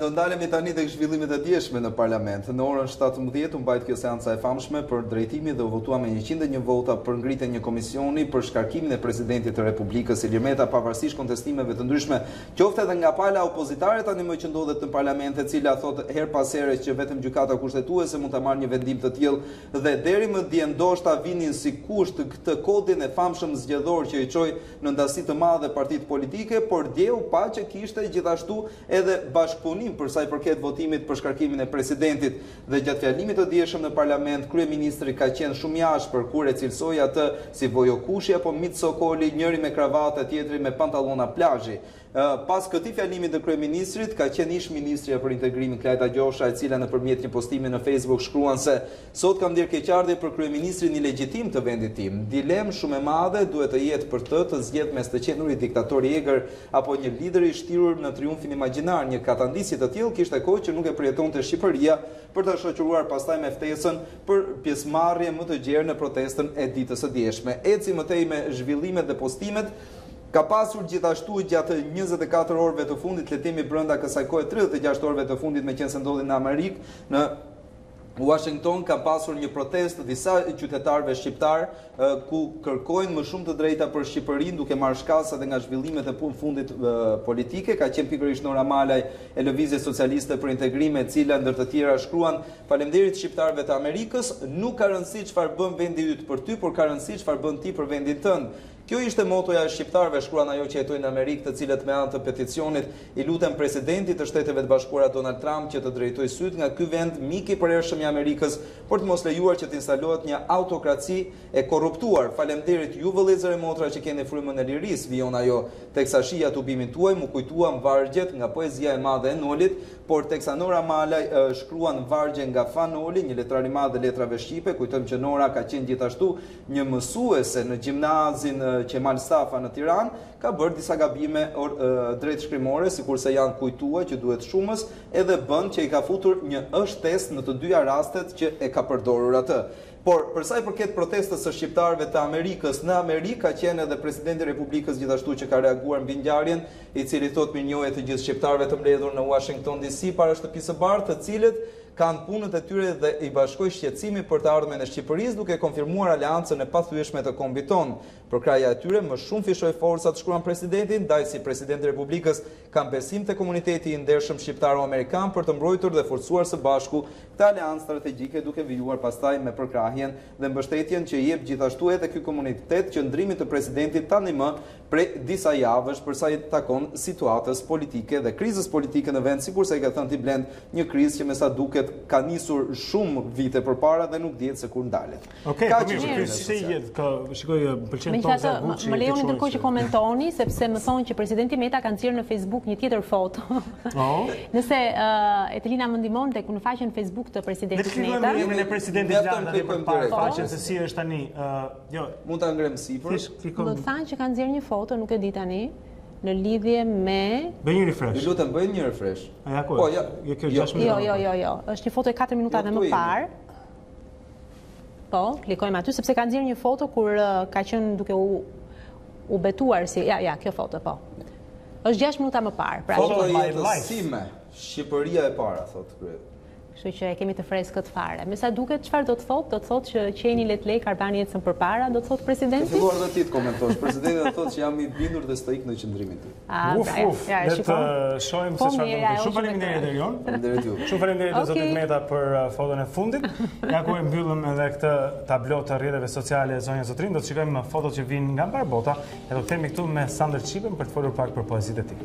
Do ndalemi tani tek zhvillimet e dieshme në parlament. Në orën 17 u mbajt kjo seanca e famshme për drejtimin dhe u votua me 101 vota për ngritjen një komisioni për shkarkimin e presidentit të Republikës Ilir Meta, pavarësisht kontestimeve të ndryshme, qoftë edhe nga pala opozitare tani më që ndodhet në parlament, e cila thotë her pas here që vetëm gjykata kushtetuese mund ta marrë një vendim të tillë dhe deri më dje ndoshta vinin si kusht këtë kodin e famshëm zgjedhor që i çoi në ndasi të madhe partitë politike, por dje u pa që kishte gjithashtu edhe bashkëpunim për sa i përket votimit për shkarkimin e presidentit. Dhe gjatë fjalimit të dieshëm në parlament, kryeministri ka qenë shumë i ashpër kur e cilsoi atë si Vojokushi apo Mit Sokoli, njëri me kravatë, tjetri me pantallona plazhi. Pas këtij fjalimi të kryeministrit ka qenë ish ministrja për integrimin Dita Jonë, e cila nëpërmjet një postimi në Facebook shkruan se sot kam ndjer keqardhje për kryeministrin ilegjitim të vendit tim. Dilemë shumë e madhe duhet të jetë për të zgjedh mes të qenurit diktator i egër apo një lider i shtirur në triumfin imagjinar. Një katandisi të tillë kishte kohë që nuk e përjetonte Shqipëria për të shoqëruar pastaj me ftesën për pjesëmarrje më të gjerë në protestën e ditës së dieshme. Eci më tej me zhvillimet dhe postimet. Ka pasur gjithashtu gjatë 24 orëve të fundit, letimi brenda kësaj kohe 36 orëve të fundit, me qenë se ndodhin në Amerikë, në Washington ka pasur një protestë të disa qytetarëve shqiptar ku kërkojnë më shumë të drejta për Shqipërinë, duke marrë shkas edhe nga zhvillimet e fundit politike. Ka qenë pikërisht Nora Malaj e Lëvizjes Socialiste për Integrim, e cila ndër të tjera shkruan: "Faleminderit shqiptarëve të Amerikës, nuk ka rëndësi çfarë bën vendi yt për ty, por ka rëndësi çfarë bën ti për vendin tënd." Kjo ishte motoja e shqiptarëve, shkruan ajo që jetojnë në Amerikë, të cilët me anë të peticionit i lutën presidentit të Shteteve të Bashkuara Donald Trump që të drejtojë syt nga ky vend mik i përhershëm i Amerikës për të mos lejuar që të instalohet një autokraci e korruptuar. Faleminderit ju vëllezër e motra që keni frymën e lirisë, vijon ajo, teksa shija tubimin tuaj mu kujtuam vargjet nga poezia e madhe e Nolit, por teksa Nora Malaj shkruan vargje nga Fanoli, një letrar i madh e letrave shqipe. Kujtojmë që Nora ka qenë gjithashtu një mësuese në gjimnazin Qemal Stafa në Tiranë, ka bërë disa gabime drejt shkrimore, sikurse janë kujtuar që duhet shumës, edhe bën që i ka futur një ështes në të dyja rastet që e ka përdorur atë. Por për sa i përket protestës së shqiptarëve të Amerikës, në Amerikë ka qenë edhe presidenti i Republikës gjithashtu që ka reaguar mbi ngjarjen, i cili thotë mirënjohje të gjithë shqiptarëve të mbledhur në Washington DC para shtëpisë së Bardhë, të cilët kanë punët e tyre dhe i bashkoj shqetësimi për të ardhmen e Shqipërisë, duke konfirmuar aleancën e pathyeshme të kombit ton. Për kraja e tyre më shumë fishoi forcat, shkruan presidentin, ndaj si presidenti i Republikës kanë besim te komuniteti i ndershëm shqiptaro-amerikan për të mbrojtur dhe forcuar së bashku këtë aleancë strategjike, duke vijuar pastaj me përkrahjen dhe mbështetjen që i jep gjithashtu edhe ky komunitet qëndrimit të presidentit tani më prej disa javësh përsa i takon situatës politike dhe krizës politike në vend, sikurse i ka thënë ti Blend, një krizë që me sa duket ka nisur shumë vite përpara dhe nuk dihet se kur ndalet. Okej, shikoj pëlqen më lejoni ndërkohë që komentoni, sepse më thonë që presidenti Meta ka nxjerrë në Facebook një tjetër foto. Nëse Etelina më ndihmon tek në faqen Facebook të presidentit Meta. Ne kemi presidentin Landa dhe përpara faqen se si është tani. Jo, mund ta ngrem sipër. Do të thanë që ka nxjerrë një foto, nuk e di tani, në lidhje me Bëj një refresh. Ju lutem bëj një refresh. Po, ja, kjo 6 minuta. Jo. Është një foto e 4 minuta dhe më parë. Po, klikojmë aty, sepse ka nxjerrë një foto kur ka qenë duke u betuar si... Ja, kjo foto, po. Është 6 minuta më parë. Foto e jetësime, Shqipëria e para, thotë kryet. Kështu që e kemi të freskët fare. Me sa duket, çfarë do të thotë? Do të thotë që qeni let lej Karbani ecën përpara, do të thotë presidenti? Të filluar dhe ti të komentosh. Presidenti do të thotë që jam i bindur dhe stoik në qëndrimin tim. Le të shohim se çfarë do të. Shumë faleminderit Erion. Faleminderit ju. Shumë faleminderit zotit Meta për foton e fundit. Ja ku e mbyllëm edhe këtë tablo të rrjeteve sociale zonja Zotrin. Do të shikojmë fotot që vijnë nga mbar bota e do të kthehemi këtu me Sander Çipën për të folur pak për poezitë e tij.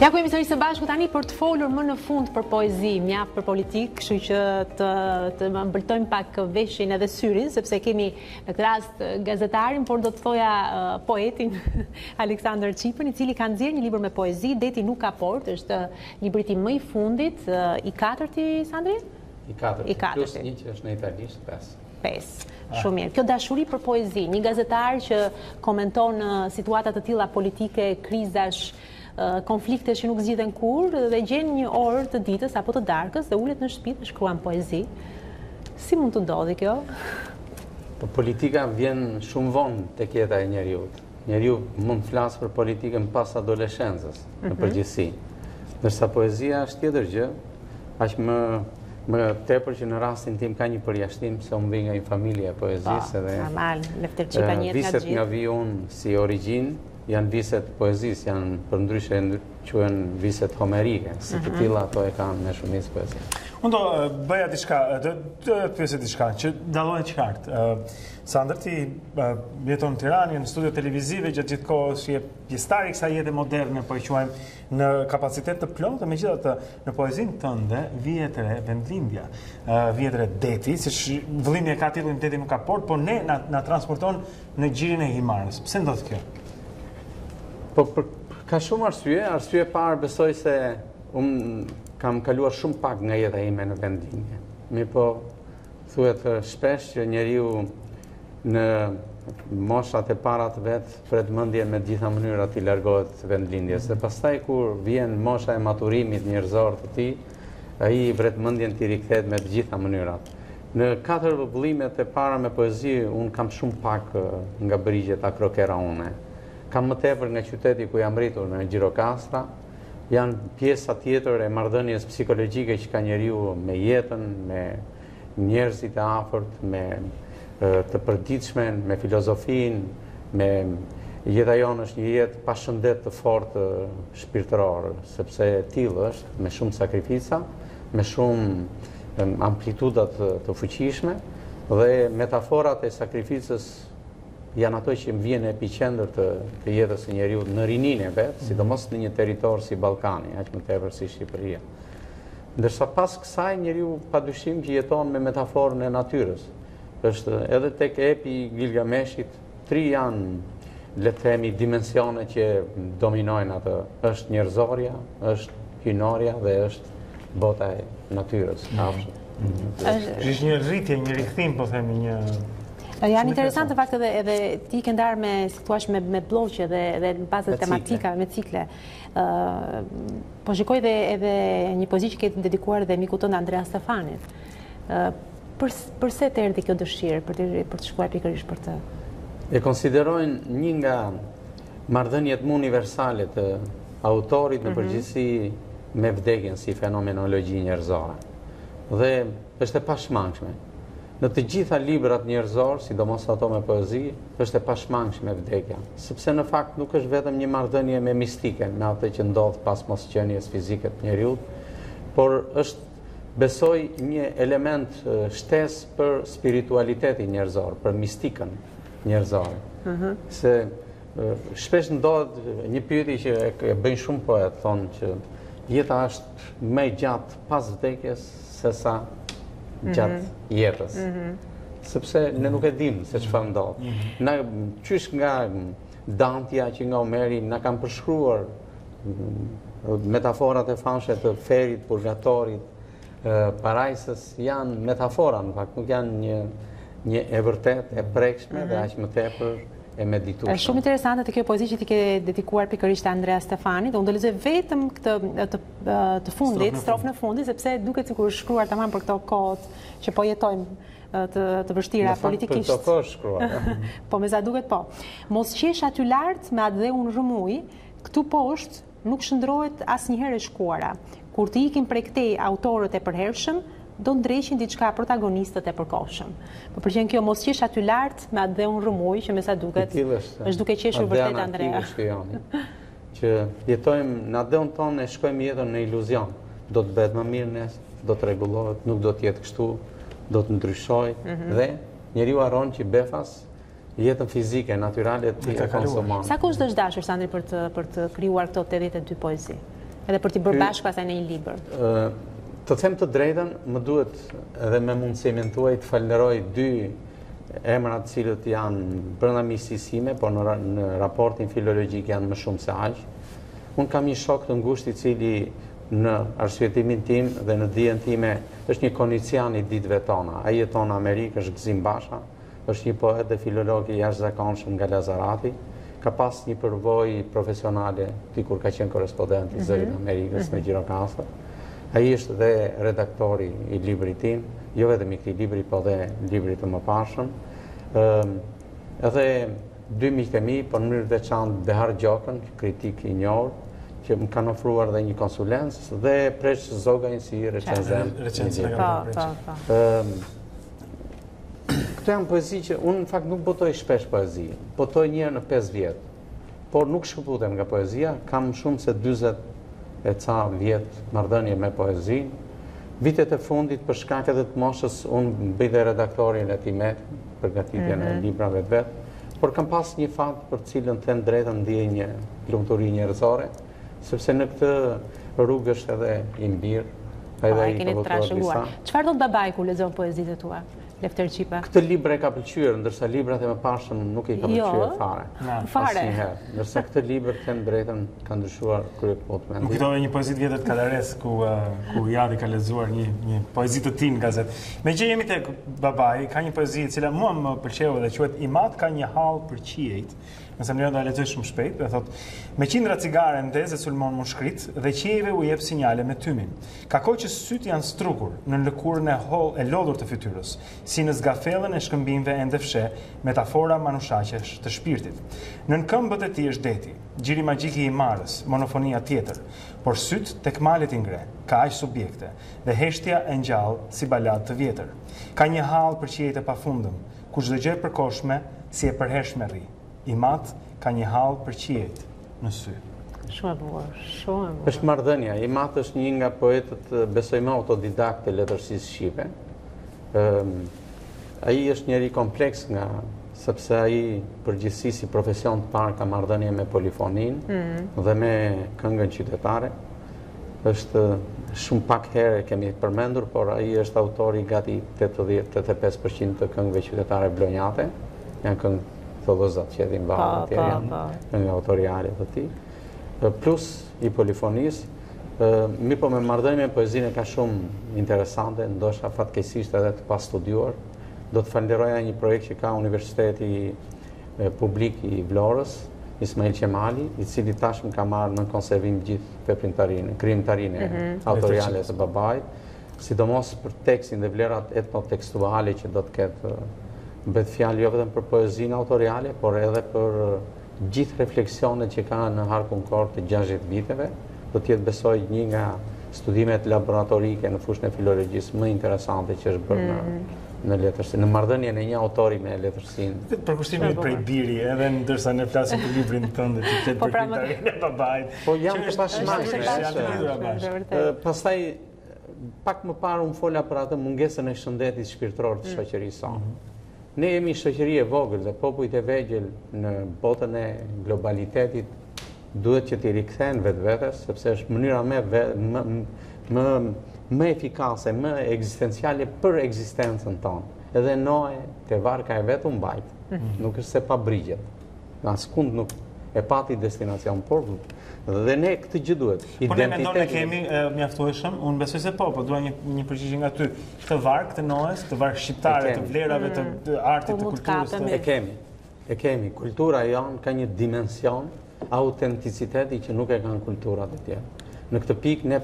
Ja ku jemi sërish së bashku tani për të folur më në fund për poezi, mjaft për politik, kështu që të mbërtojmë pak veshin edhe syrin, sepse kemi në këtë rast gazetarin, por do të thoja poetin Aleksandër Çipën, i cili ka nxjerrë një libër me poezi, Deti nuk ka port, është libri i më i fundit, i katërti, Sandri? I katërti, plus një që është në italisht, 5. Shumë mirë. Kjo dashuri për poezi, një gazetar që komenton situatat të tilla politike, krizash, konflikte që nuk zgjidhen kur dhe gjen një orë të ditës apo të darkës dhe ulet në shtëpi dhe shkruan poezi. Si mund të ndodhi kjo? Po politika vjen shumë vonë tek jeta e njeriut. Njeriu mund të flasë për politikën pas adoleshencës në përgjithësi. Ndërsa poezia është tjetër gjë, aq më tepër që në rastin tim ka një përjashtim se unë vi nga një familje e poezisë edhe normal, Lefter Çipa njet nga gjithë. Viset nga vi unë si origjinë janë viset poezisë, janë përndryshe quhen viset homerike, si të tilla ato e kanë me shumicë poezi. Unë do bëja diçka, të pyesë diçka që dallohet qartë. Sandër, ti jeton në Tiranë, në studio televizive gjatë gjithë kohës, je pjesëtar i kësaj jete moderne, po e quajmë, në kapacitet të plotë, megjithatë në poezinë tënde vihet re vendlindja, vihet re deti, siç vëllimi e ka titullin Deti nuk ka port, po ne na transporton në gjirin e Himarës. Pse ndodh kjo? Po ka shumë arsye parë besoj se unë kam kaluar shumë pak nga jeta ime në vendlindje. Po thuhet shpesh që njeriu në moshat e para të vet pret mendjen me gjitha mënyrat i largohet vendlindjes. Dhe pastaj kur vjen mosha e maturimit njerëzor të tij, ai vret mendjen t'i rikthehet me të gjitha mënyrat. Në 4 vëvullimet e para me poezi, unë kam shumë pak nga brigjet Akrokeraune. Kam më tepër nga qyteti ku jam rritur në Gjirokastra, janë pjesa tjetër e marrëdhënies psikologjike që ka njeriu me jetën, me njerëzit e afërt, me të përditshmen, me filozofin, me jeta jonë është një jetë pa shëndet të fortë shpirtëror, sepse tillë është, me shumë sakrifica, me shumë amplitudat të fuqishme, dhe metaforat e sakrificës janë ato që më vjen në epicendër të jetës së njeriu në rininë e vet, sidomos në një territor si Ballkani, aq më tepër si Shqipëria. Ndërsa pas kësaj njeriu padyshim që jeton me metaforën e natyrës. Është edhe tek epi i Gilgameshit, 3 janë, le të themi, dimensione që dominojnë atë. Është njerëzorja, është hyjnorja dhe është bota e natyrës. Është një rritje, një rikthim, po themi, një... Janë interesante fakt edhe ti ke ndarë me, si thua, me bloqe dhe në bazë tematika, me cikle. Po shikoj edhe një pozitë që ke dedikuar dhe miku tënd Andrea Stefanit. Përse të erdhi kjo dëshirë për të shkuar pikërisht për të? E konsiderojnë një nga marrëdhëniet më universale të autorit në përgjithësi me vdekjen si fenomenologji njerëzore. Dhe është e pashmangshme. Në të gjitha librat njerëzor, sidomos ato me poezi, është e pashmangshme vdekja. Sepse në fakt nuk është vetëm një marrëdhënie me mistiken, me atë që ndodh pas mosqenies fizike të njeriut, por është, besoj, një element shtesë për spiritualitetin njerëzor, për mistikën njerëzore. Se shpesh ndodh një pyetje që e bëjnë shumë poet, thonë që jeta është më e gjatë pas vdekjes se sa gjatë jetës. Sepse ne nuk e dim se çfarë ndodh. Na qysh nga Dantja që nga Omeri na kanë përshkruar metaforat e famshme të ferit, purgatorit, parajsës, janë metafora në fakt, nuk janë një e vërtet, e prekshme dhe aq më tepër e meditueshme. Është shumë interesante të kjo poezi që ti ke dedikuar pikërisht Andrea Stefanit, dhe unë do lexoj vetëm këtë të fundit, strofën e fundit, sepse duket sikur është shkruar tamam për këto kohët që po jetojmë të vështira politikisht. Në fakt për këto kohë shkruar. Po me sa duket po. Mos qesh aty lart me atë dhe unë rrëmuj, këtu poshtë nuk shndrohet asnjëherë e shkuara. Kur të ikin prej këtej autorët e përhershëm, do ndreqin diçka protagonistët e përkohshëm. Po përgjën kjo mos qesh aty lart me atë dhe unë rrëmuj, që me sa duket është duke qeshur vërtet Andrea. Që jetojmë në atë tonë e shkojmë jetën në iluzion. Do të bëhet më mirë nesër, do të rregullohet, nuk do të jetë kështu, do të ndryshojë dhe njeriu harron që befas jetën fizike, natyrale të konsumon. Sa kush është dashur Sandri për të krijuar këto 82 poezi? Edhe për t'i bërë bashkë pastaj në një libër? Të them të drejtën, më duhet edhe me mundësimin tuaj të falenderoj 2 emra të cilët janë brenda mistisime, por në raportin filologjik janë më shumë se aq. Unë kam një shok të ngushtë i cili në arsyetimin tim dhe në dijen time është një konician i ditëve tona. Ai jeton në Amerikë, është Gzim Basha, është një poet dhe filolog i jashtëzakonshëm nga Lazarati. Ka pas një përvojë profesionale kur ka qenë korrespondent i Zërit Amerikës në Gjirokastër. Ai është dhe redaktori i librit tim, jo vetëm i këtij libri, po dhe librit të mëparshëm. Edhe 2 miqtë e mi, por në mënyrë veçantë Behar Gjokën, kritik i njohur, që më kanë ofruar dhe një konsulencë, dhe Preç Zogaj si recenzent. Këto janë poezi që unë në fakt nuk botoj shpesh poezi, botoj njërë në 5 vjetë, por nuk shkëputem nga poezia, kam shumë se 40 e ca vjetë marrëdhënie me poezin. Vitet e fundit për shkak edhe të moshës, unë bëj dhe redaktorin e timet, përgatitjen e librave të vetë, por kam pas një fat për cilën të në drejtën ndjej një lumturi njerëzore, sepse në këtë rrugë është edhe i mbirë, edhe i të votuar disa. Çfarë do të babai kur lexon poezitë tua? Lefter Qipa. Këtë libër e ka pëlqyer, ndërsa librat e mëparshëm nuk i ka pëlqyer fare. Fare. Ndërsa këtë libër them drejtën ka ndryshuar kryeplot mendje. Më kujtove një poezi të vjetër të Kalares ku Jadi ka lexuar një poezi të tij në gazetë. Me që jemi tek babai, ka një poezi e cila mua më pëlqeu dhe quhet I mat ka një hall për qiejt. Nëse më lejon ta lexoj shumë shpejt, dhe thot: me qindra cigare ndezë sulmon mushkrit dhe qiejve u jep sinjale me tymin. Ka kohë që syt janë strukur në lëkurën e lodhur të fytyrës, si në zgafellën e shkëmbimeve ende fshe, metafora manushaqesh të shpirtit. Nën këmbët e tij është deti, gjiri magjik I marrës, monofonia tjetër, por syt tek malet I ngre, ka aq subjekte dhe heshtja e ngjall si balad të vjetër. Ka një hall për qiejt e pafundëm, ku çdo gjë e përkohshme si e përhershme rri. I mat ka një hall për qiejt në sy. Shumë e bukur, shumë e bukur. Është marrëdhënia. I mat është një nga poetët besojmë autodidakt të letërsisë shqipe. Ai është njëri kompleks sepse ai përgjithësisht si profesion të parë ka marrëdhënie me polifoninë dhe me këngën qytetare. Është shumë pak herë kemi përmendur, por ai është autori gati 80-85% të këngëve qytetare vlonjate. Janë këngë thellëzat që edhin barë të tjerë nga autoriale të tij. Plus I polifonisë, mi po me marrëdhënie me poezinë ka shumë interesante, ndoshta fatkeqësisht edhe të pastudiuar. Do të falenderoja një projekt që ka Universiteti Publik I Vlorës, Ismail Qemali, I cili tashmë ka marrë në konservim gjithë krijimtarinë autoriale të babait, sidomos për tekstin dhe vlerat etnotekstuale që do të ketë bëhet fjalë jo vetëm për poezinë autoriale, por edhe për gjithë refleksionet që ka në harkun kohë të 60 viteve. Do të jetë besoj një nga studimet laboratorike në fushën e filologjisë më interesante që është bërë në letërsi, në marrëdhënien e një autori me letërsinë. Përkushtimi prej biri, edhe ndërsa ne flasim për librin tënd që flet për krijimtarinë e babait. Po jam të pashmangshme. Pastaj pak më parë unë fola për atë mungesën e shëndetit shpirtëror të shoqërisë sonë. Ne jemi shoqëri e vogël dhe popujt e vegjël në botën e globalitetit duhet që t'i rikthehen vetvetes, sepse është mënyra më efikase, më ekzistenciale për ekzistencën tonë. Edhe Noe te varka e vet u mbajt. Nuk është se pa brigjet. Askund nuk e pati destinacion, por dhe ne këtë gjë duhet. Po ne mendon ne kemi mjaftueshëm, unë besoj se po dua një përgjigje nga ty. Këtë varg të Noes, këtë varg shqiptare të vlerave të artit të kulturës. E kemi. Kultura jonë ka një dimension autenticiteti që nuk e kanë kulturat e tjera. Në këtë pikë ne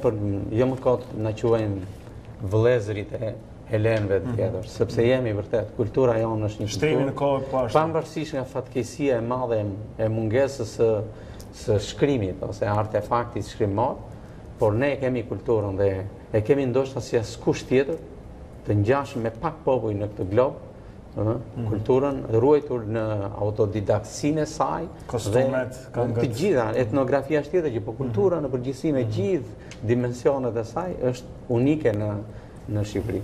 jo më kot na quajnë vëllezërit e helenëve të tjetër, sepse jemi vërtet kultura jonë është një kulturë. Pavarësisht nga fatkeqësia e madhe e mungesës së shkrimit ose artefaktit shkrimor, por ne kemi kulturën dhe e kemi ndoshta si askush tjetër të ngjashëm me pak popull në këtë glob, kulturën ruajtur në autodidaksinë e saj, kostumet, të gjitha, etnografia është tjetër që po kultura në përgjithësi me gjithë dimensionet e saj është unike në Shqipëri.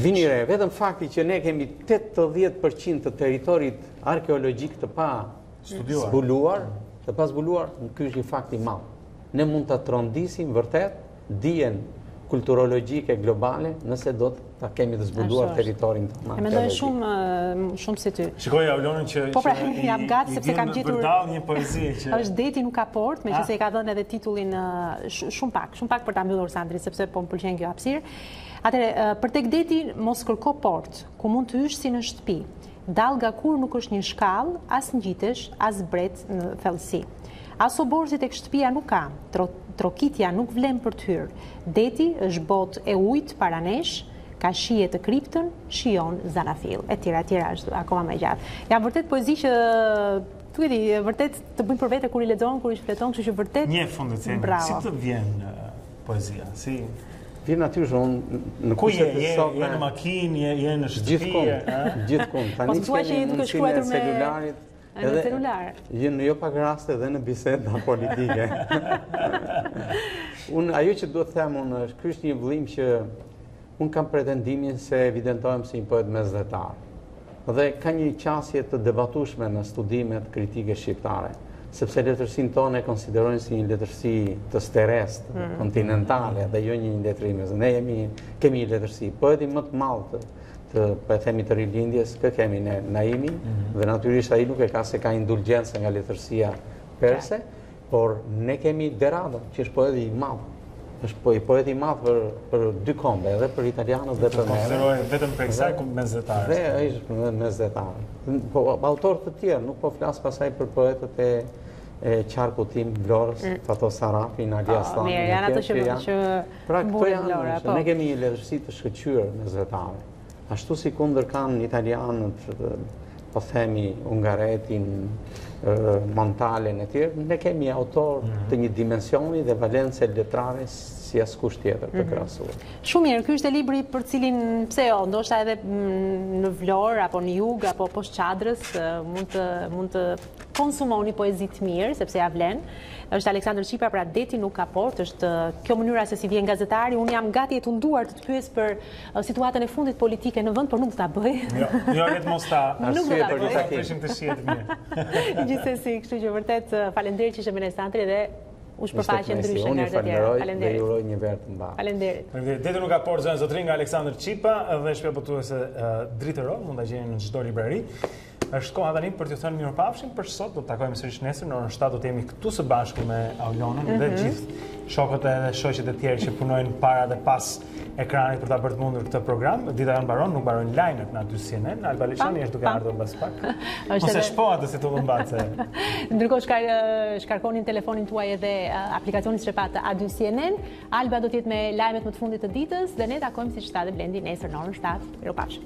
Vini re, vetëm fakti që ne kemi 80% të territorit arkeologjik të pa zbuluar, ky është një fakt I madh. Ne mund ta trondisim vërtet dijen kulturologjike globale nëse do ta kemi të zbuluar territorin tonë. E mendoj shumë si ty. Shikoj Aulonën që po pra, jam gati sepse kam gjetur një poezi që është deti nuk ka port, meqense I ka dhënë edhe titullin shumë pak për ta mbyllur Sandri, sepse po më pëlqen kjo hapësirë. Atëre, për tek deti mos kërko port, ku mund të hysh si në shtëpi. Dall nga kur nuk është një shkallë, as ngjitesh, as bret në thellësi. As oborzi tek shtëpia nuk ka, trokitja nuk vlen për të hyrë. Deti është botë e ujit para nesh, ka shije të kriptën, shijon zanafil. Etjera është akoma më gjatë. Janë vërtet poezi që vërtet të bëjnë për vete kur I lexon, kur I shfleton, kështu që vërtet. Një fundet si të vjen poezia, si Vjen natyrisht në kushtet e sotme. Je në makinë, je në shtëpi, gjithkund. Tani kemi mundësinë e celularit. Në celular. Në jo pak raste dhe në biseda politike. Ajo që duhet them unë është ky është një vëllim që unë kam pretendimin se evidentojmë si një poet mesdhetar. Dhe ka një qasje të debatueshme në studimet kritike shqiptare, sepse letërsinë tonë e konsiderojnë si një letërsi të sterest, kontinentale, dhe jo një letërime. Ne kemi një letërsi. Poeti më të madh po e themi të rilindjes, kë kemi ne Naimi, dhe natyrisht ai nuk e ka se ka indulgjencë nga letërsia perse, por ne kemi Derado, që është poeti i madh. Është poeti i madh për dy kombe, edhe për italianët dhe për ne. Konsiderohet vetëm për kësaj mesdhetar. Dhe ai është mesdhetar. Po autorë të tjerë, nuk po flas pasaj për poetët e qarkut tim Vlorës, Fato Sarafi, Nadia Stani. Mirë, janë ato që mburin Vlora. Ne kemi një letërsi të shkëlqyer mesdhetare. Ashtu si kundër kanë italianët, po themi Ungaretin, Montalen e tjerë, ne kemi autor të një dimensioni dhe valencë letrare si askush tjetër të krahasuar. Shumë mirë, ky është libri për cilin, pse jo, ndoshta edhe në Vlorë apo në Jug apo poshtë Çadrës mund të konsumoni poezi të mirë, sepse ja vlen. Është Aleksandër Qipa, pra deti nuk ka port, është kjo mënyra se si vjen gazetari. Unë jam gati e tunduar të pyes për situatën e fundit politike në vend, por nuk ta bëj. Jo, let mos ta. Nuk do ta bëj. Prishim të shihet mirë. Gjithsesi, kështu që vërtet faleminderit që ishe me ne Sandri dhe u shpërfaqe ndryshe nga të tjerë. Faleminderit. Dhe uroj një verë të mbarë. Faleminderit. Deti nuk ka port, zonë zotrin, nga Aleksandër Qipa dhe shpjegatuese Dritëro, mund ta gjeni në çdo librari. Është koha tani për t'ju thënë mirëpafshim për sot, do të takojmë sërish nesër në orën 7, do të jemi këtu së bashku me Aulonën dhe gjithë shokët edhe shoqet e tjerë që punojnë para dhe pas ekranit për ta bërë të mundur këtë program. Dita Jonë mbaron, nuk mbarojnë lajmet në aty CNN, Alba Liçani është duke ardhur mbas pak. Ose shpoat se tu mbace. Ndërkohë shkarkonin telefonin tuaj edhe aplikacionin Shepat A2 CNN. Alba do të jetë me lajmet më të fundit të ditës dhe ne takojmë siç tha dhe Blendi nesër në orën 7. Mirupafshim.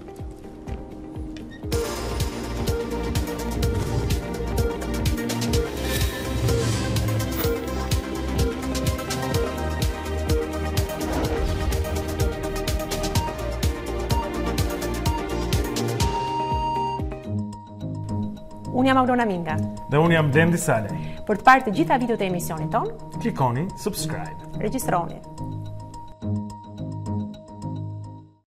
Unë jam Aurona Minga. Dhe unë jam Blendi Sale. Për të parë të gjitha videot e emisionit ton, klikoni subscribe. Regjistroni.